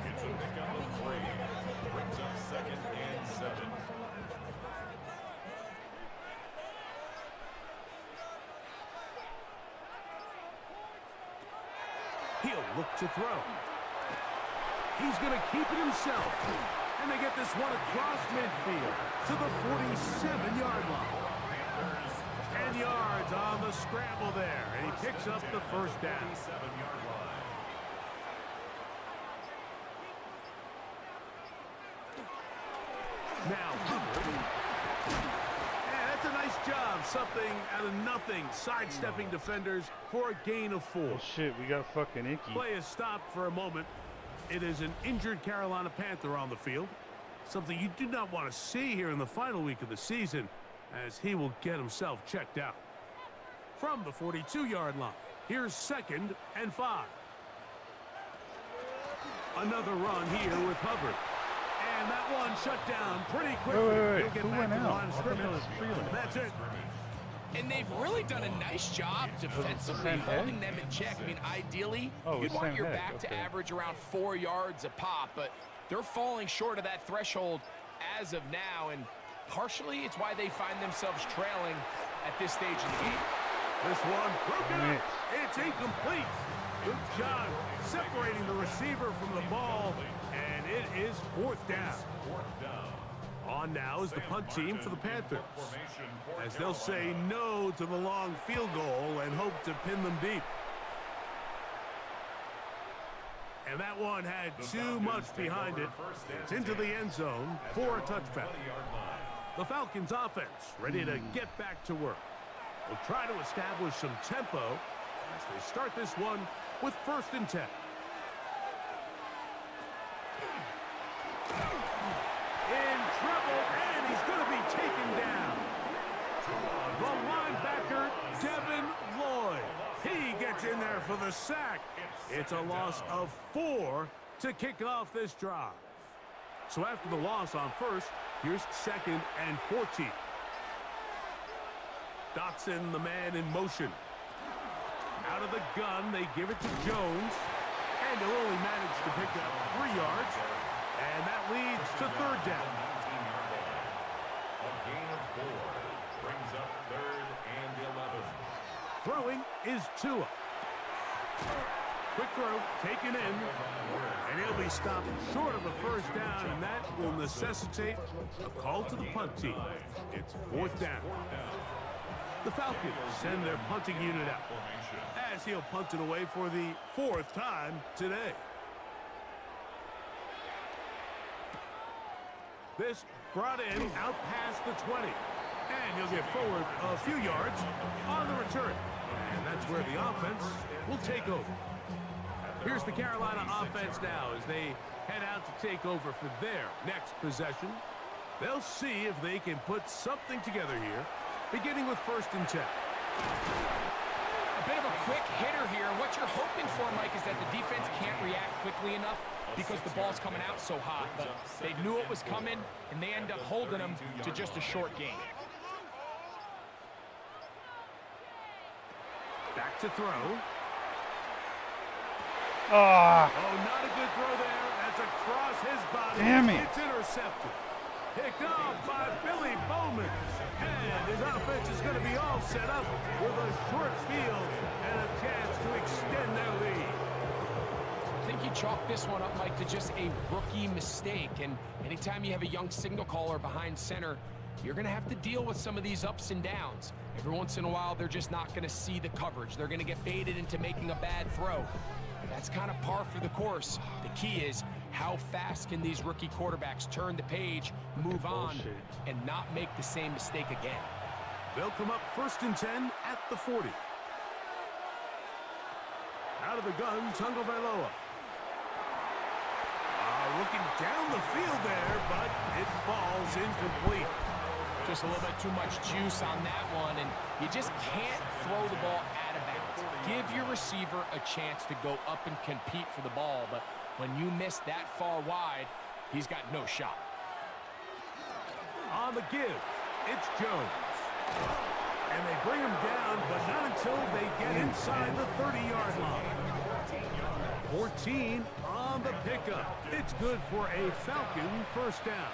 It's a pickup of 3. Brings up 2nd and 7. He'll look to throw. He's going to keep it himself. And they get this one across midfield to the 47-yard line. 10 yards on the scramble there. And he picks up the first down. 7-yard line. Now, yeah, that's a nice job. Something out of nothing. Sidestepping defenders for a gain of 4. Oh shit, we got fucking Icky. Play is stopped for a moment. It is an injured Carolina Panther on the field. Something you do not want to see here in the final week of the season, as he will get himself checked out. From the 42-yard line, here's 2nd and 5. Another run here with Hubbard. And that one shut down pretty quickly. Wait. He'll get Who back went to the out? line of I thought scrimmage. that was Freeland. And that's it. And they've really done a nice job defensively Sam holding Heck? them in check. I mean, ideally, Oh, you'd it's want Sam your Heck, back to okay. average around 4 yards a pop, but they're falling short of that threshold as of now, and partially it's why they find themselves trailing at this stage in the game. This one broken Damn up. it. It's incomplete. Luke John separating the receiver from the ball, and it is 4th down. 4th down. On now is the punt team for the Panthers, as they'll say no to the long field goal and hope to pin them deep. And that one had too much behind it. It's into the end zone for a touchback. The Falcons offense ready to get back to work. Will try to establish some tempo as they start this one with 1st and 10. In trouble, and he's going to be taken down. The linebacker, Devin Lloyd. He gets in there for the sack. It's a loss of 4 to kick off this drive. So after the loss on 1st, here's 2nd and 14. Dotson, the man in motion. Out of the gun, they give it to Jones. And he'll only manage to pick up 3 yards. And that leads to 3rd down. A gain of 4. Brings up 3rd and 11. Throwing is Tua. Quick throw, taken in. And he'll be stopped short of a first down, and that will necessitate a call to the punt team. It's 4th down. The Falcons send their punting unit out, as he'll punt it away for the 4th time today. This brought in out past the 20. And he'll get forward a few yards on the return. And that's where the offense will take over. Here's the Carolina offense now as they head out to take over for their next possession. They'll see if they can put something together here, beginning with 1st and 10. A bit of a quick hitter here. What you're hoping for, Mike, is that the defense can't react quickly enough because the ball's coming out so hot. But they knew it was coming, and they end up holding them to just a short gain. Back to throw. Ah, Oh, not a good throw there. That's across his body. Damn it. It's intercepted. Picked off by Billy Bowman. And his offense is going to be all set up with a short field and a chance to extend their lead. I think you chalk this one up, Mike, to just a rookie mistake. And anytime you have a young signal caller behind center, you're going to have to deal with some of these ups and downs. Every once in a while, they're just not going to see the coverage. They're going to get baited into making a bad throw. That's kind of par for the course. The key is how fast can these rookie quarterbacks turn the page, move on, and not make the same mistake again. They'll come up 1st and 10 at the 40. Out of the gun, Tagovailoa. looking down the field there, but it falls incomplete. Just a little bit too much juice on that one, and you just can't throw the ball out of bounds. Give your receiver a chance to go up and compete for the ball, but when you miss that far wide, he's got no shot. On the give, it's Jones. And they bring him down, but not until they get inside the 30-yard line. 14 on the pickup. It's good for a Falcon first down.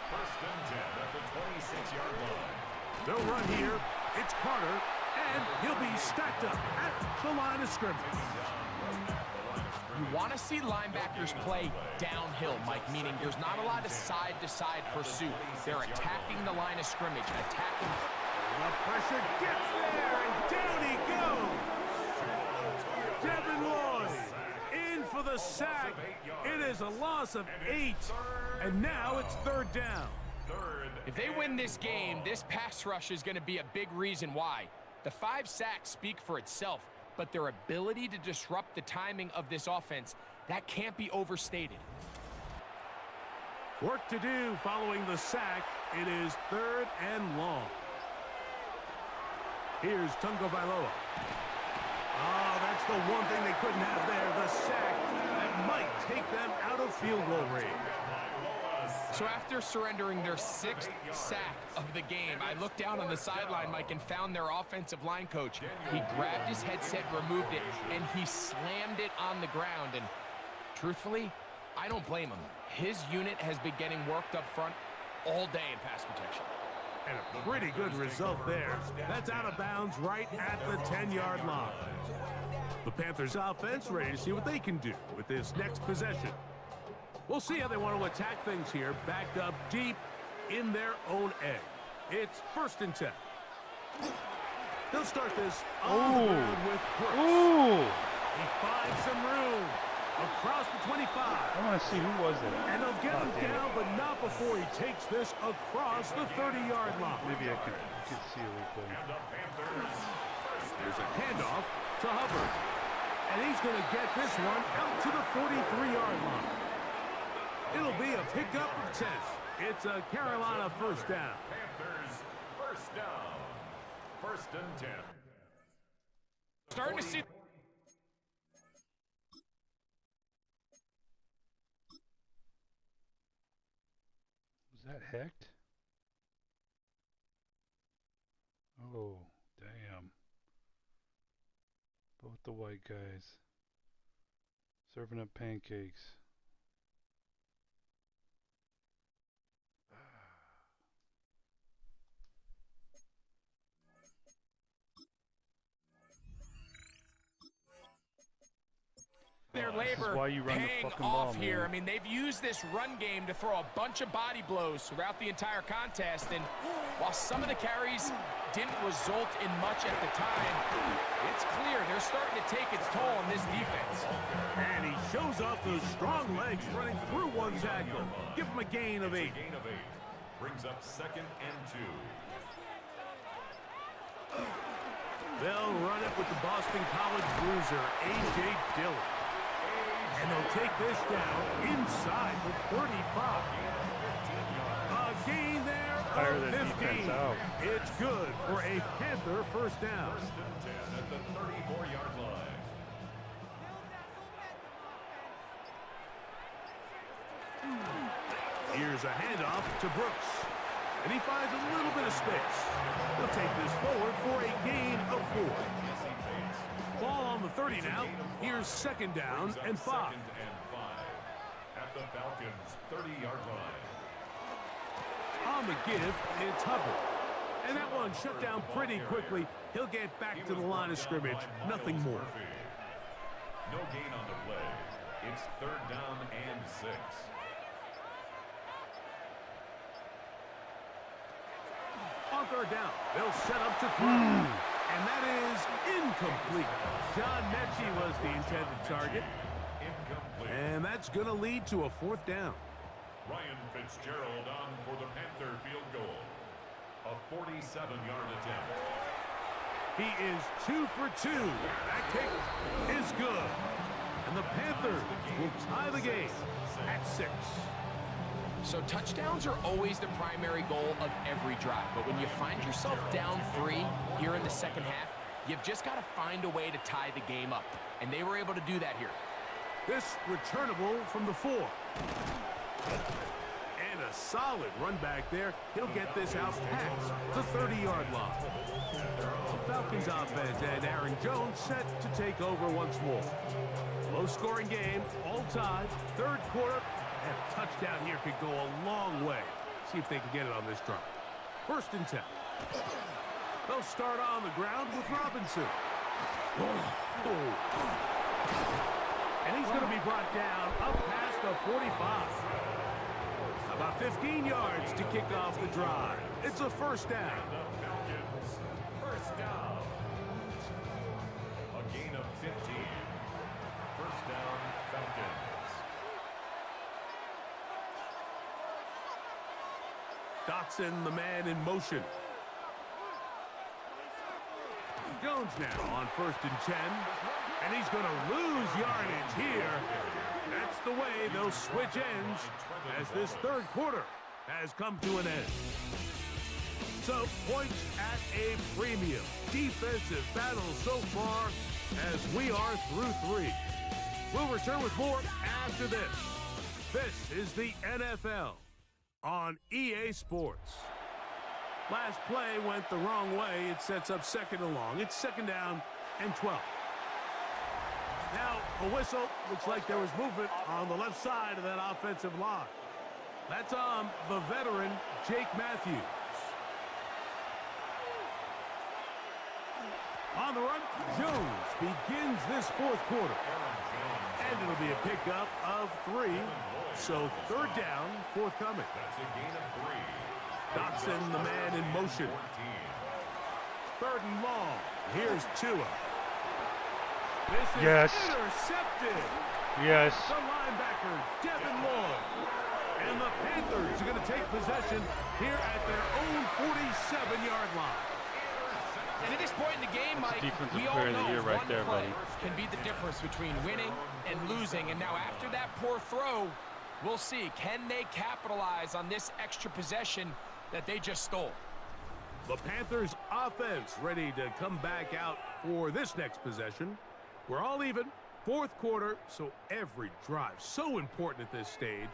First and 10 at the 26-yard line. They'll run here. It's Carter, and he'll be stacked up at the line of scrimmage. You want to see linebackers play downhill, Mike, meaning there's not a lot of side-to-side pursuit. They're attacking the line of scrimmage, attacking. The pressure gets there, and down he goes. Devin Lloyd in for the sack. It is a loss of 8, and now it's third down. If they win this game, this pass rush is going to be a big reason why. The 5 sacks speak for itself, but their ability to disrupt the timing of this offense, that can't be overstated. Work to do following the sack. It is third and long. Here's Tungo Vailoa. Oh, that's the one thing they couldn't have there, the sack. That might take them out of field goal range. So after surrendering their 6th sack of the game, I looked down on the sideline, Mike, and found their offensive line coach. He grabbed his headset, removed it, and he slammed it on the ground. And truthfully, I don't blame him. His unit has been getting worked up front all day in pass protection. And a pretty good result there. That's out of bounds right at the 10-yard line. The Panthers offense ready to see what they can do with this next possession. We'll see how they want to attack things here, backed up deep in their own end. It's first and 10. They'll start this on the ground with Brooks. He finds some room across the 25. I want to see who was it. And they'll get him down, but not before he takes this across the 30-yard line. Maybe I could see a replay. There's a handoff to Hubbard. And he's going to get this one out to the 43-yard line. It'll be a pickup of 10. It's a Carolina first down. Panthers first down. First and 10. Starting to see. Was that Hecht? Oh, damn. Both the white guys. Serving up pancakes. Their labor why you run the paying fucking off ball, here. man. I mean, they've used this run game to throw a bunch of body blows throughout the entire contest, and while some of the carries didn't result in much at the time, it's clear they're starting to take its toll on this defense. And he shows off those strong legs running through one tackle. Give him a gain of 8. Gain of 8. Brings up second and 2. They'll run it with the Boston College bruiser, A.J. Dillon. And they'll take this down inside the 35. A gain there Fire of the 15. defense out. It's good for a Panther first down. First and 10 at the 34-yard line. Here's a handoff to Brooks. And he finds a little bit of space. He'll take this forward for a gain of 4. Ball on the 30 now. Here's second down and 5. Second and 5 at the Falcons' 30-yard line. On the give, it's Hubbard. And that one shut down pretty quickly. He'll get back to the line of scrimmage. Nothing more. No gain on the play. It's third down and 6. On third down, they'll set up to throw. And that is incomplete. John Mechie was the intended target. Incomplete. And that's going to lead to a fourth down. Ryan Fitzgerald on for the Panther field goal. A 47-yard attempt. He is 2 for 2. That kick is good. And the Panthers will tie the game at 6. So touchdowns are always the primary goal of every drive. But when you find yourself down 3 here in the second half, you've just got to find a way to tie the game up. And they were able to do that here. This returnable from the 4. And a solid run back there. He'll get this out past the 30-yard line. The Falcons offense and Aaron Jones set to take over once more. Low-scoring game, all tied, third quarter, and a touchdown here could go a long way. See if they can get it on this drive. 1st and 10. They'll start on the ground with Robinson. And he's going to be brought down up past the 45. About 15 yards to kick off the drive. It's a 1st down. Falcons, 1st down. A gain of 15. 1st down, Falcons. Dotson, the man in motion. Jones now on 1st and 10. And he's going to lose yardage here. That's the way they'll switch ends as this third quarter has come to an end. So, points at a premium. Defensive battle so far as we are through 3. We'll return with more after this. This is the NFL on EA Sports. Last play went the wrong way. It sets up 2nd and long. It's 2nd down and 12. Now, a whistle. Looks like there was movement on the left side of that offensive line. That's on the veteran, Jake Matthews. On the run, Jones begins this 4th quarter. And it'll be a pickup of 3. So 3rd down, forthcoming. That's a gain of 3. Dotson, the man in motion. 3rd and long. Here's Tua. This is intercepted. Yes. The linebacker, Devin Lloyd. And the Panthers are going to take possession here at their own 47-yard line. And at this point in the game, Mike, Defensive we all player of the know year right one there, play buddy. can be the difference between winning and losing. And now after that poor throw, we'll see. Can they capitalize on this extra possession that they just stole? The Panthers offense ready to come back out for this next possession. We're all even. 4th quarter, so every drive so important at this stage.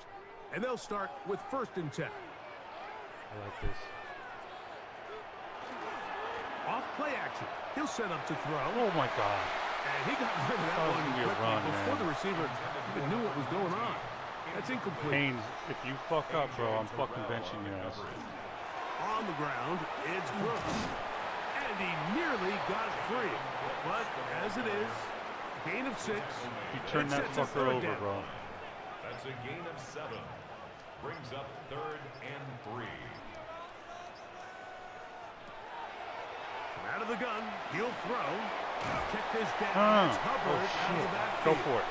And they'll start with 1st and 10. I like this. Off play action. He'll set up to throw. Oh my God. And he got rid of that was one gonna be a quickly run, before man. the receiver even knew what was going on. That's incomplete. Haynes, if you fuck up, bro, I'm fucking benching your ass. On the ground, it's Brooks. And he nearly got free. But as it is, gain of 6. You turn that sets a fucker 3rd over, down. bro. That's a gain of 7. Brings up 3rd and 3. Out of the gun, he'll throw. Check this down. It's Hubbard out of the Go backfield. for it.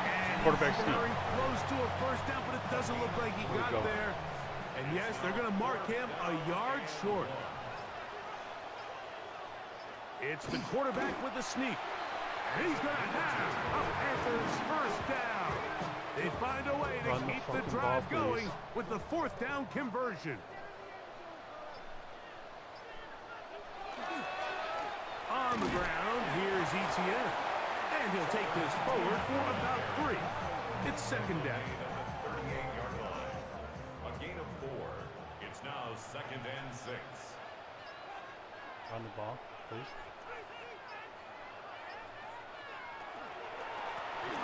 And Quarterback he's sneak. very close to a 1st down, but it doesn't look like he got go. there. And yes, they're going to mark him a yard short. It's the quarterback with the sneak. And he's going to have a Panthers 1st down. They find a way to keep the drive going with the 4th down conversion. On the ground, here's Etienne. And he'll take this forward for about 3. It's 2nd down. 38-yard line. A gain of 4. It's now 2nd and 6. Run the ball, please.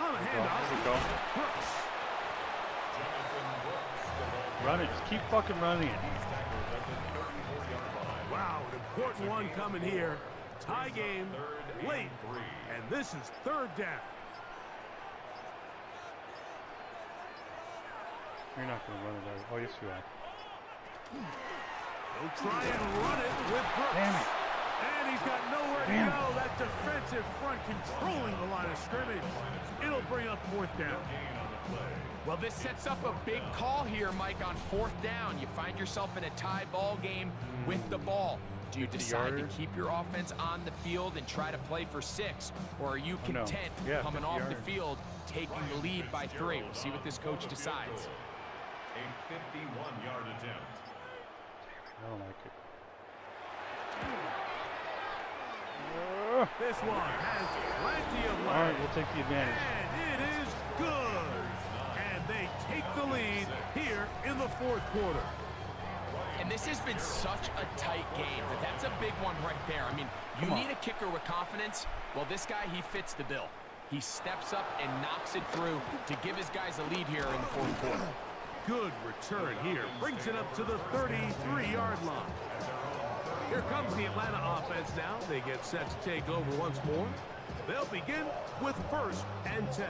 On a handoff. There we go. Brooks. Run it. Just keep fucking running it. Wow, an important one coming here. Tie game late. And this is 3rd down. You're not going to run it out. Oh, yes, you are. He'll try and run it with Brooks. Damn it. And he's got nowhere to go. That defensive front controlling the line of scrimmage. It'll bring up 4th down. Well, this sets up a big call here, Mike, on 4th down. You find yourself in a tie ball game with the ball. Do you decide to keep your offense on the field and try to play for 6? Or are you content coming off the field, taking the lead by 3? We'll see what this coach decides. A 51-yard attempt. I don't like it. This one has plenty of All right, leg. we'll take the advantage. And it is good. And they take the lead here in the 4th quarter. And this has been such a tight game, but that's a big one right there. I mean, you need a kicker with confidence. Well, this guy, he fits the bill. He steps up and knocks it through to give his guys a lead here in the 4th quarter. Good return here. Brings it up to the 33-yard line. Here comes the Atlanta offense now. They get set to take over once more. They'll begin with 1st and 10.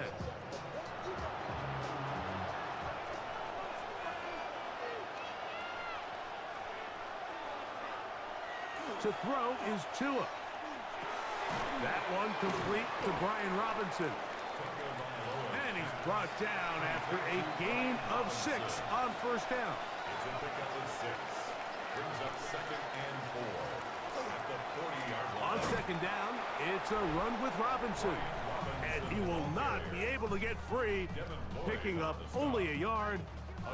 To throw is Tua. That one complete to Brian Robinson. And he's brought down after a gain of 6 on 1st down. It's a pickup of 6. Brings up 2nd and 4 at the 40-yard line. On 2nd down, it's a run with Robinson. And he will not be able to get free, picking up only a yard.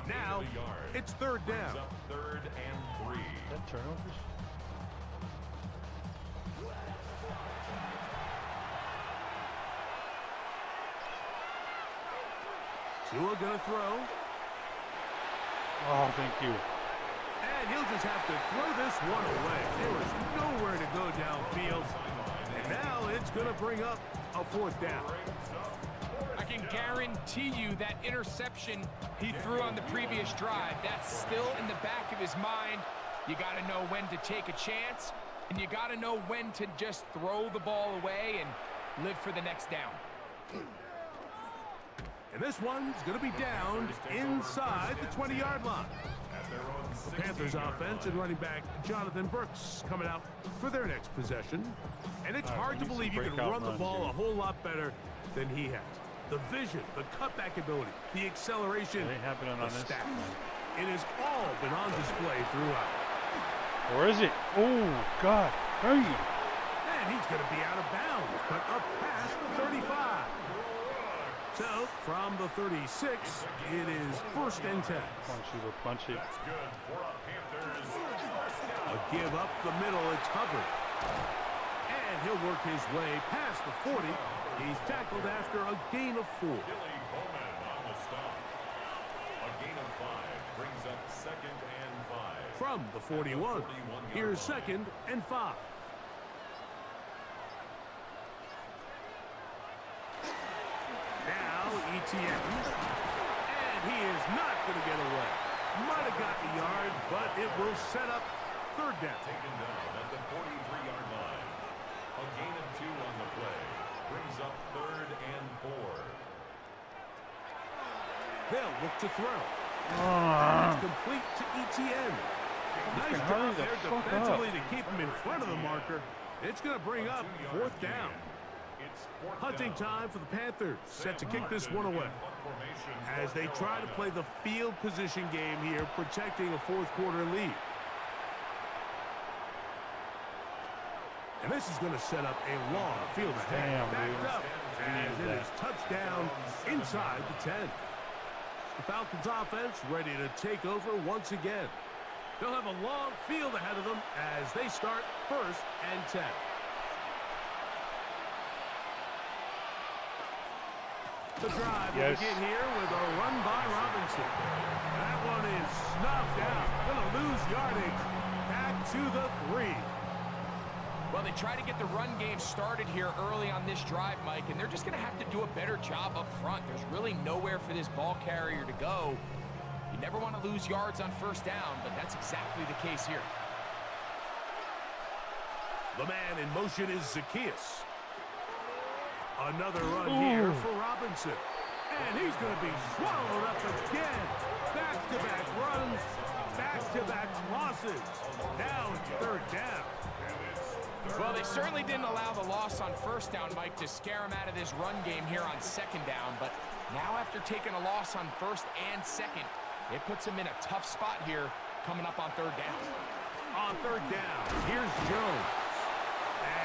Now, it's 3rd down. Brings up 3rd and 3. That turnovers? Tua gonna throw. Oh, thank you. And he'll just have to throw this one away. There was nowhere to go downfield. And now it's gonna bring up a 4th down. I can guarantee you that interception he threw on the previous drive, that's still in the back of his mind. You got to know when to take a chance, and you got to know when to just throw the ball away and live for the next down. And this one's going to be down inside the 20-yard line. The Panthers offense and running back Jonathan Brooks coming out for their next possession. And it's hard to believe you can run the ball a whole lot better than he has. The vision, the cutback ability, the acceleration, It ain't happening on the this. stats. It has all been on display throughout. Or is it? Oh, God. Hurry. And he's going to be out of bounds, but up past the 35. So, from the 36, it is 1st and 10. Punch it or punch it. That's good for a Panthers. A give up the middle, it's Hubbard. And he'll work his way past the 40. He's tackled after a gain of 4. Billy Bowman on the stop. A gain of 5 brings up 2nd and 5. From the 41, here's 2nd and 5. Now ETN. And he is not going to get away. Might have got the yard, but it will set up 3rd down. Taken down at the 43-yard line. A gain of 2 on the play. Brings up 3rd and 4. They'll look to throw. It's complete to ETN. Nice job there defensively to keep him in front of the marker. It's going to bring up 4th down. It's 4th Hunting down. time for the Panthers, set to kick this one away. As they try to play the field position game here, protecting a 4th quarter lead. And this is going to set up a long field ahead. Backed up, as it is touchdown inside the 10. The Falcons offense ready to take over once again. They'll have a long field ahead of them as they start 1st and 10. The drive will begin here with a run by Robinson. That one is snuffed out. Going to lose yardage. Back to the 3. Well, they try to get the run game started here early on this drive, Mike, and they're just going to have to do a better job up front. There's really nowhere for this ball carrier to go. You never want to lose yards on 1st down, but that's exactly the case here. The man in motion is Zacchaeus. Another run here for Robinson. And he's going to be swallowed up again. Back-to-back runs, back-to-back losses. Now it's 3rd down. Well, they certainly didn't allow the loss on 1st down, Mike, to scare him out of this run game here on 2nd down. But now after taking a loss on 1st and 2nd, it puts him in a tough spot here coming up on 3rd down. On third down, here's Jones.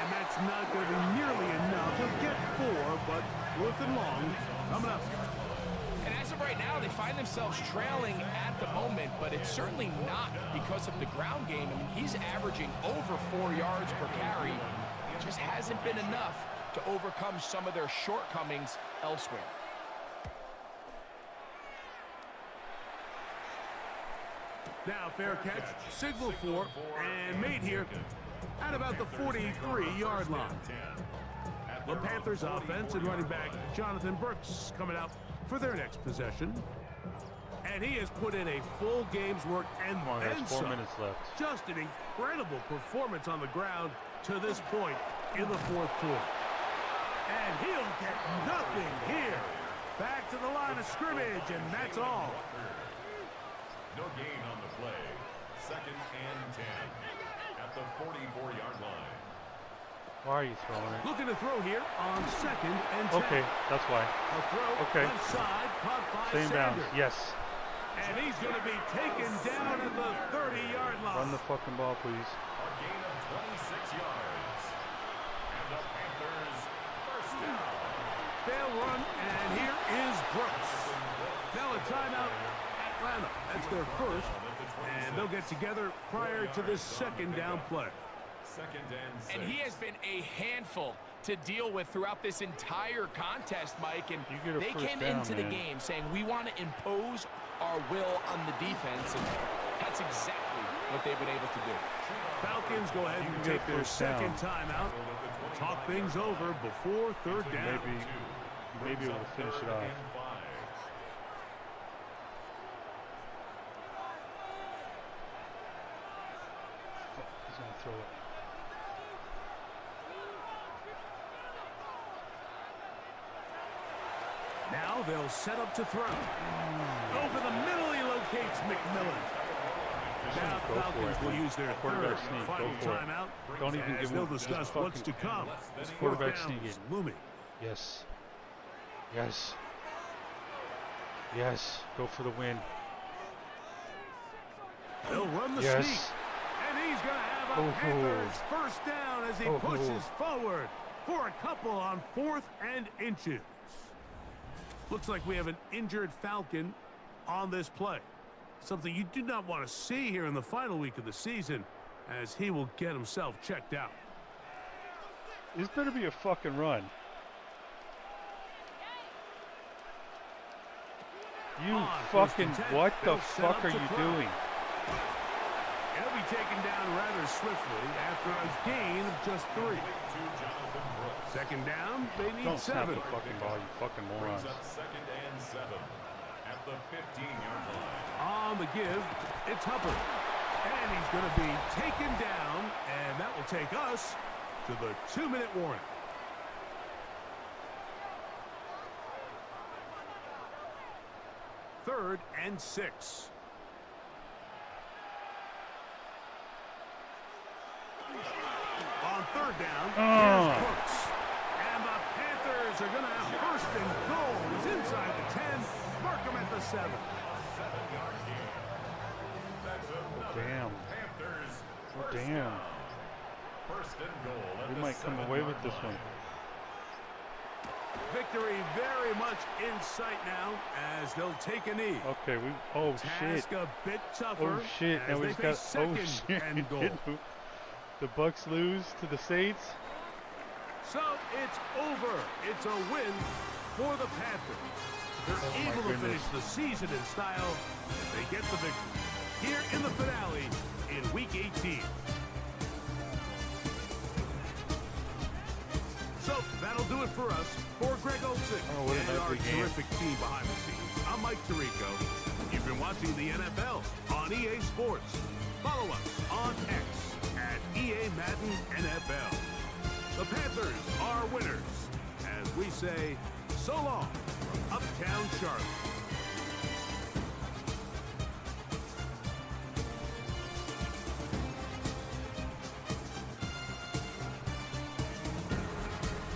And that's not going to be nearly enough. He'll get 4, but 4th and long coming up. And as of right now, they find themselves trailing at the moment, but it's certainly not because of the ground game. I mean, he's averaging over 4 yards per carry. It just hasn't been enough to overcome some of their shortcomings elsewhere. Now fair catch, signal for, and made here at about the 43-yard line. The Panthers offense and running back Jonathan Brooks coming out for their next possession. And he has put in a full game's work and then 4 some. minutes left. Just an incredible performance on the ground to this point in the 4th quarter. And he'll get nothing here. Back to the line of scrimmage, and that's all. No gain on the play. 2nd and 10 at the 44-yard line. Why are you throwing it? Looking to throw here on 2nd and 10. Okay, that's why. A throw Okay. left side, caught by Same Sanders. bounds. Yes. And he's going to be taken down at the 30-yard line. Run the fucking ball, please. A gain of 26 yards. And the Panthers first down. They'll run, and here is Brooks. Now a timeout, Atlanta. That's their first, and they'll get together prior to this 2nd down play. 2nd and 6. And he has been a handful to deal with throughout this entire contest, Mike. And You get a they first came down, into the man. game saying, we want to impose our will on the defense, and that's exactly what they've been able to do. Falcons go ahead and You get take their first down. 2nd timeout. Talk things over before 3rd down. Maybe able to finish it off. He's gonna throw it. Now they'll set up to throw. Over the middle, he locates McMillan. Now Go for Falcons it. will use their Quarterback 3rd sneak. and final Go for it. timeout. Don't even as give they'll him. discuss just what's to fucking- come. This 4th quarterback down sneak is it. looming. Yes. Yes. Yes. Go for the win. They'll run the Yes. sneak. And he's going to have a Oh. Panthers first down as he Oh. pushes forward for a couple on 4th and inches. Looks like we have an injured Falcon on this play. Something you do not want to see here in the final week of the season, as he will get himself checked out. This better be a fucking run. You On first fucking, and 10, what the they'll set fuck up are to you throw. doing? He'll be taken down rather swiftly after a gain of just 3. 2nd down, they need Don't snap 7. the fucking ball, you fucking morons. Brings up 2nd and 7 at the 15-yard line. On the give, it's Hubbard. And he's going to be taken down, and that will take us to the 2-minute warning. Third and 6. On 3rd down, here's Brooks. And the Panthers are going to have 1st and goal. He's inside the 10. Mark him at the 7. 7-yard gain. That's another Damn. Panthers Oh, first damn. down. 1st and goal at We the might come away with 7-yard this one. line. Victory very much in sight now as they'll take a knee. Okay, oh shit. Task a bit tougher Oh shit, as now they we've face got, oh 2nd shit. and goal. The Bucks lose to the Saints. So it's over. It's a win for the Panthers. They're Oh, my able to goodness. finish the season in style. They get the victory here in the finale in Week 18. So that'll do it for us. For Greg Olson Oh, what an and our ugly game. terrific team behind the scenes, I'm Mike Tirico. You've been watching the NFL on EA Sports. Follow us on X at EA Madden NFL. The Panthers are winners, as we say so long from Uptown Charlotte.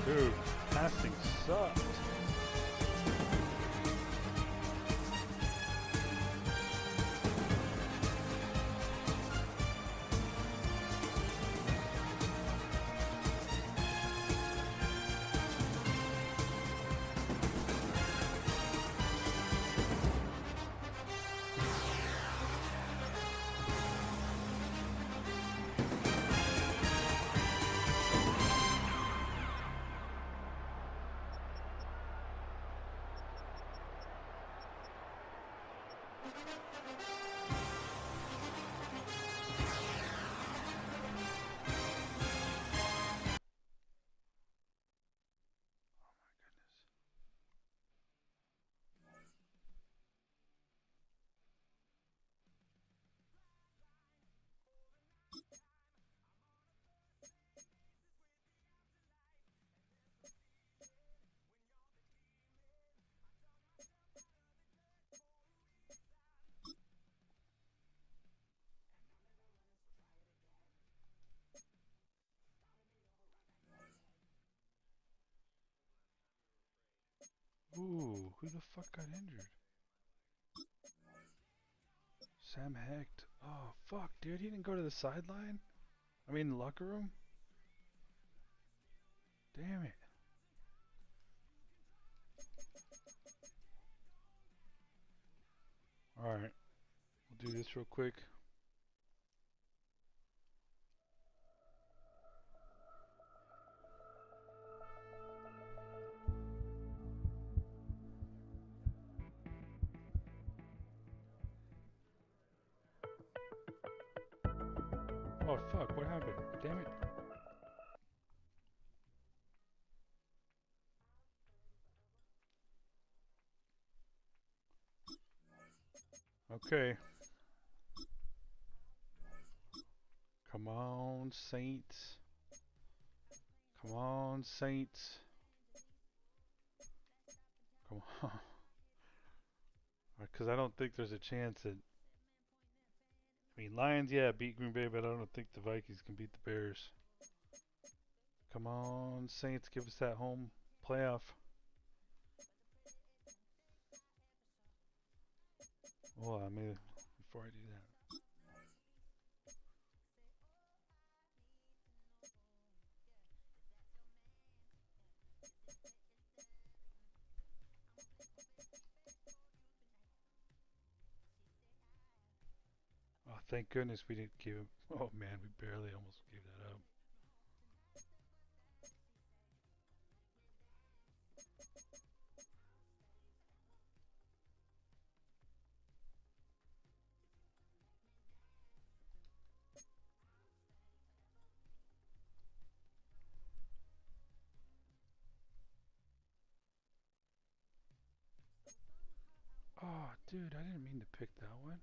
Dude, passing sucked. Ooh, who the fuck got injured? Sam Hecht. Oh, fuck, dude. He didn't go to the sideline? I mean, the locker room? Damn it. Alright. We'll do this real quick. Oh, fuck. What happened? Damn it. Okay. Come on, Saints. Come on, Saints. Come on. Because I don't think there's a chance that... I mean, Lions, yeah, beat Green Bay, but I don't think the Vikings can beat the Bears. Come on, Saints, give us that home playoff. Well, I mean, before I do that. Oh, thank goodness we didn't give him... Oh, man, we barely almost gave that up. Oh, dude, I didn't mean to pick that one.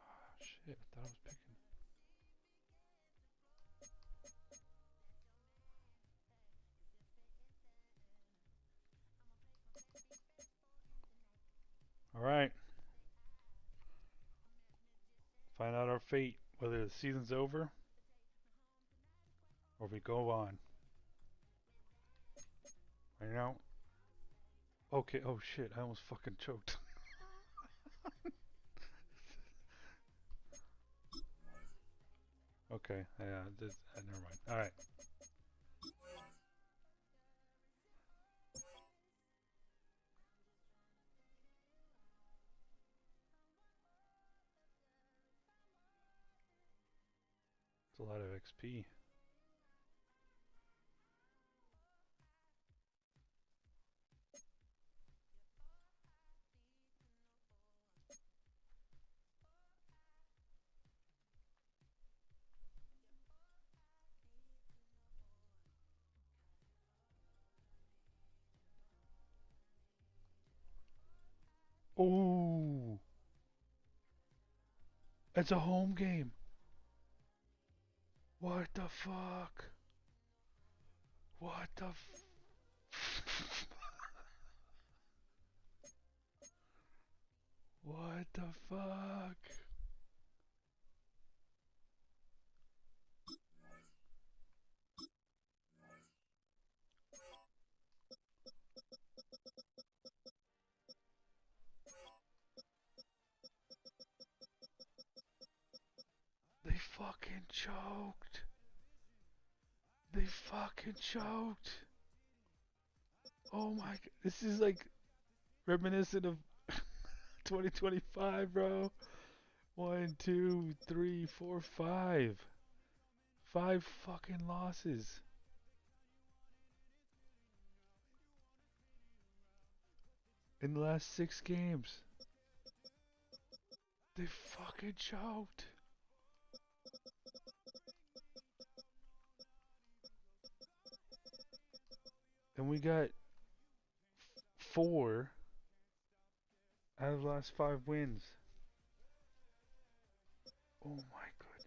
Oh, shit, I thought I was picking... Alright. Find out our fate, whether the season's over or we go on. You know? Okay, oh shit, I almost fucking choked. Okay, yeah, never mind. Alright. It's a lot of XP. Oh, it's a home game. What the fuck? What the What the fuck? They fucking choked. They fucking choked. Oh my god. This is like reminiscent of 2025, bro. 1, 2, 3, 4, 5. 5 fucking losses. In the last 6 games. They fucking choked. And we got 4 out of the last 5 wins. Oh my goodness.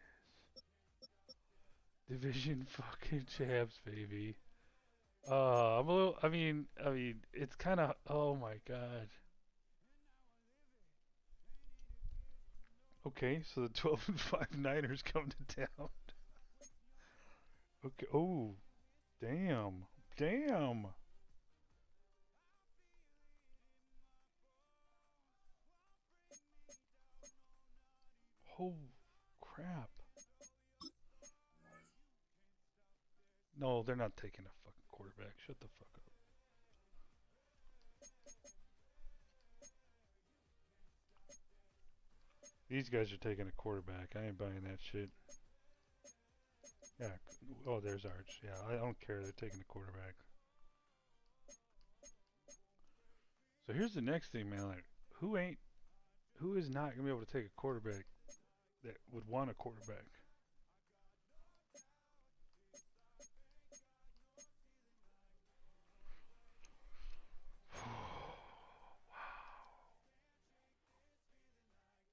Division fucking champs, baby. I'm a little, I mean, it's kind of, oh my god. Okay, so the 12-5 Niners come to town. Okay. Oh, damn. Damn. Oh, crap. No, they're not taking a fucking quarterback. Shut the fuck up. These guys are taking a quarterback. I ain't buying that shit. Yeah. Oh, there's Arch. Yeah, I don't care. They're taking a quarterback. So here's the next thing, man. Like, who is not gonna be able to take a quarterback that would want a quarterback?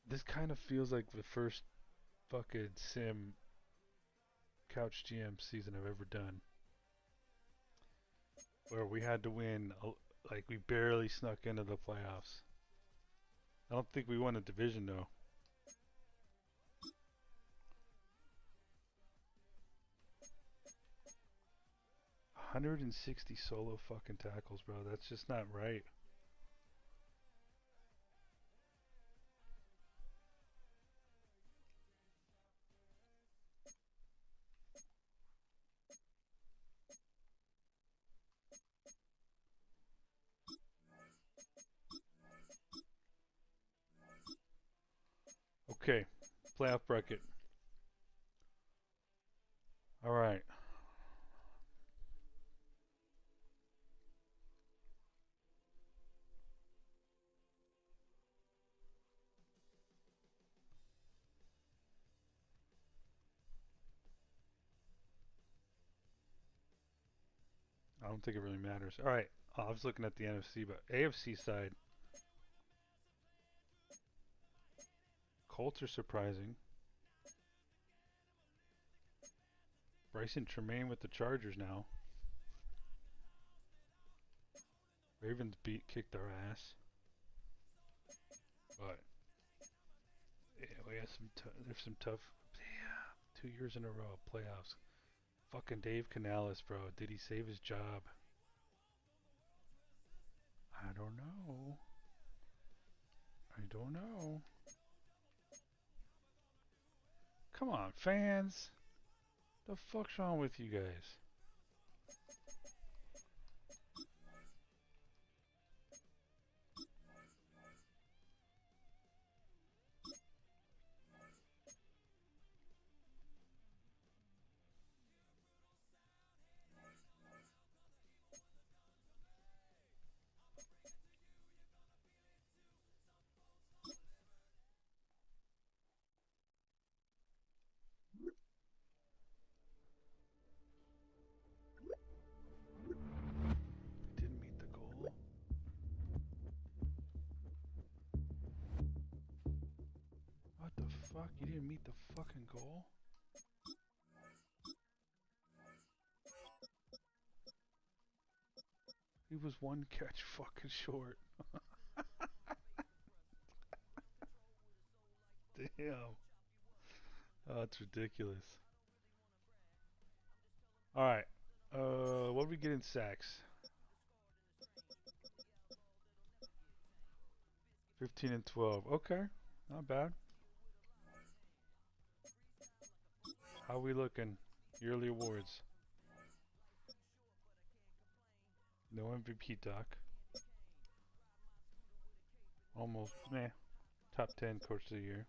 This kind of feels like the first fucking sim couch GM season I've ever done, where we had to win, like we barely snuck into the playoffs. I don't think we won the division though. 160 solo fucking tackles, bro. That's just not right. Okay, playoff bracket. All right. I don't think it really matters. All right. I was looking at the NFC, but AFC side, Colts are surprising. Bryson Tremaine with the Chargers now. Ravens kicked our ass. But yeah, we had there's some tough. Yeah, 2 years in a row playoffs. Fucking Dave Canales, bro. Did he save his job? I don't know. I don't know. Come on, fans. The fuck's wrong with you guys? Didn't meet the goal. What the fuck? You didn't meet the fucking goal? He was one catch fucking short. Damn. Oh, it's ridiculous. Alright. What do we get in sacks? 15 and 12. Okay. Not bad. How we looking? Yearly awards. No MVP talk. Almost, meh. Top 10 coach of the year.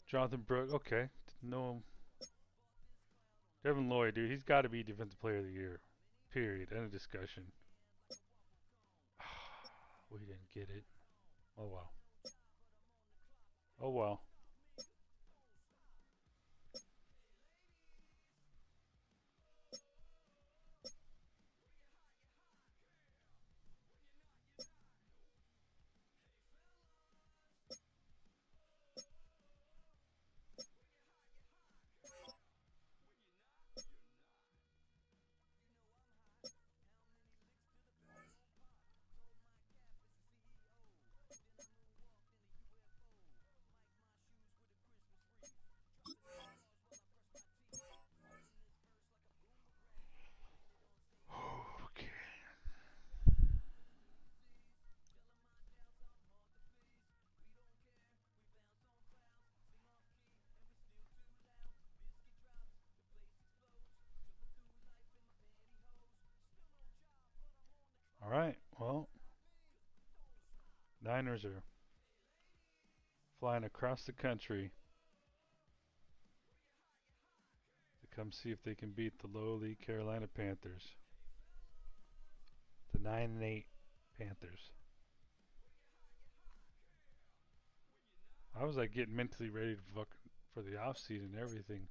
Jonathan Brooke, okay. No. Devin Lloyd, dude, he's got to be defensive player of the year. Period. End of discussion. We didn't get it. Oh well. Oh well. All right. Well, Niners are flying across the country to come see if they can beat the lowly Carolina Panthers. The 9-8 Panthers. I was like getting mentally ready to for the offseason and everything.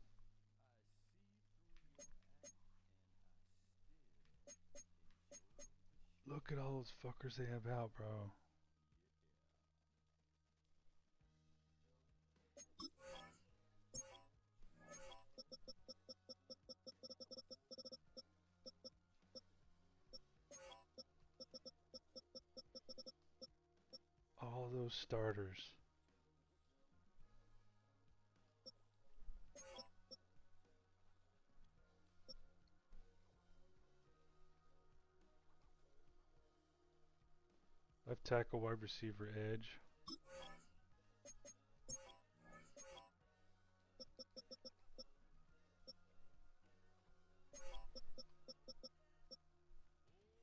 Look at all those fuckers they have out, bro. All those starters. Left tackle, wide receiver, edge.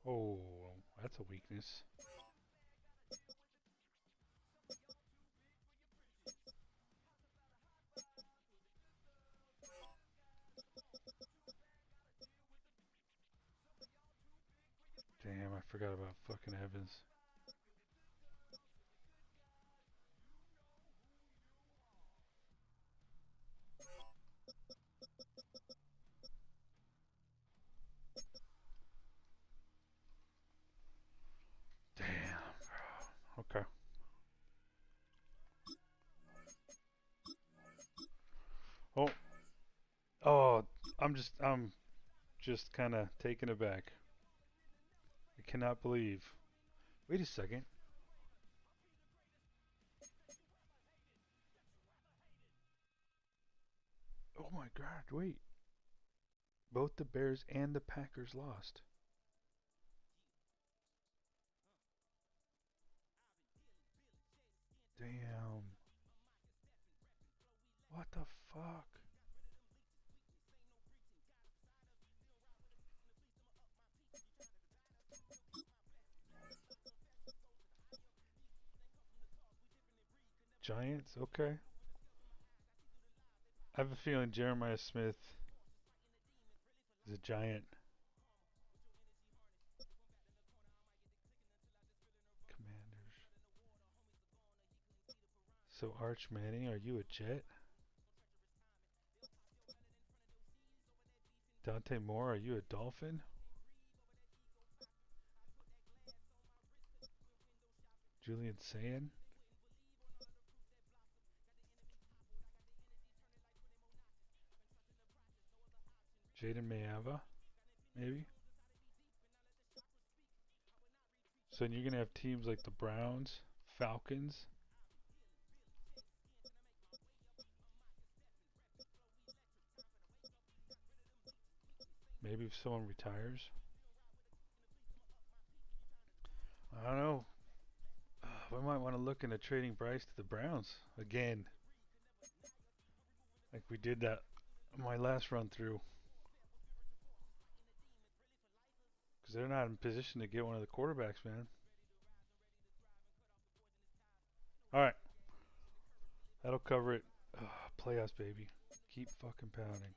Oh, that's a weakness. Damn, I forgot about fucking Evans. Damn, bro. Okay. Oh, I'm just kind of taken aback. I cannot believe. Wait a second. Oh my God, wait. Both the Bears and the Packers lost. Damn. What the fuck? Giants? Okay. I have a feeling Jeremiah Smith is a Giant. Commanders. So Arch Manning, are you a Jet? Dante Moore, are you a Dolphin? Julian Sand? Jaden Mayava? Maybe? So you're going to have teams like the Browns, Falcons. Maybe if someone retires. I don't know. We might want to look into trading Bryce to the Browns again. Like we did that my last run through. Because they're not in position to get one of the quarterbacks, man. Alright. That'll cover it. Playoffs, baby. Keep fucking pounding.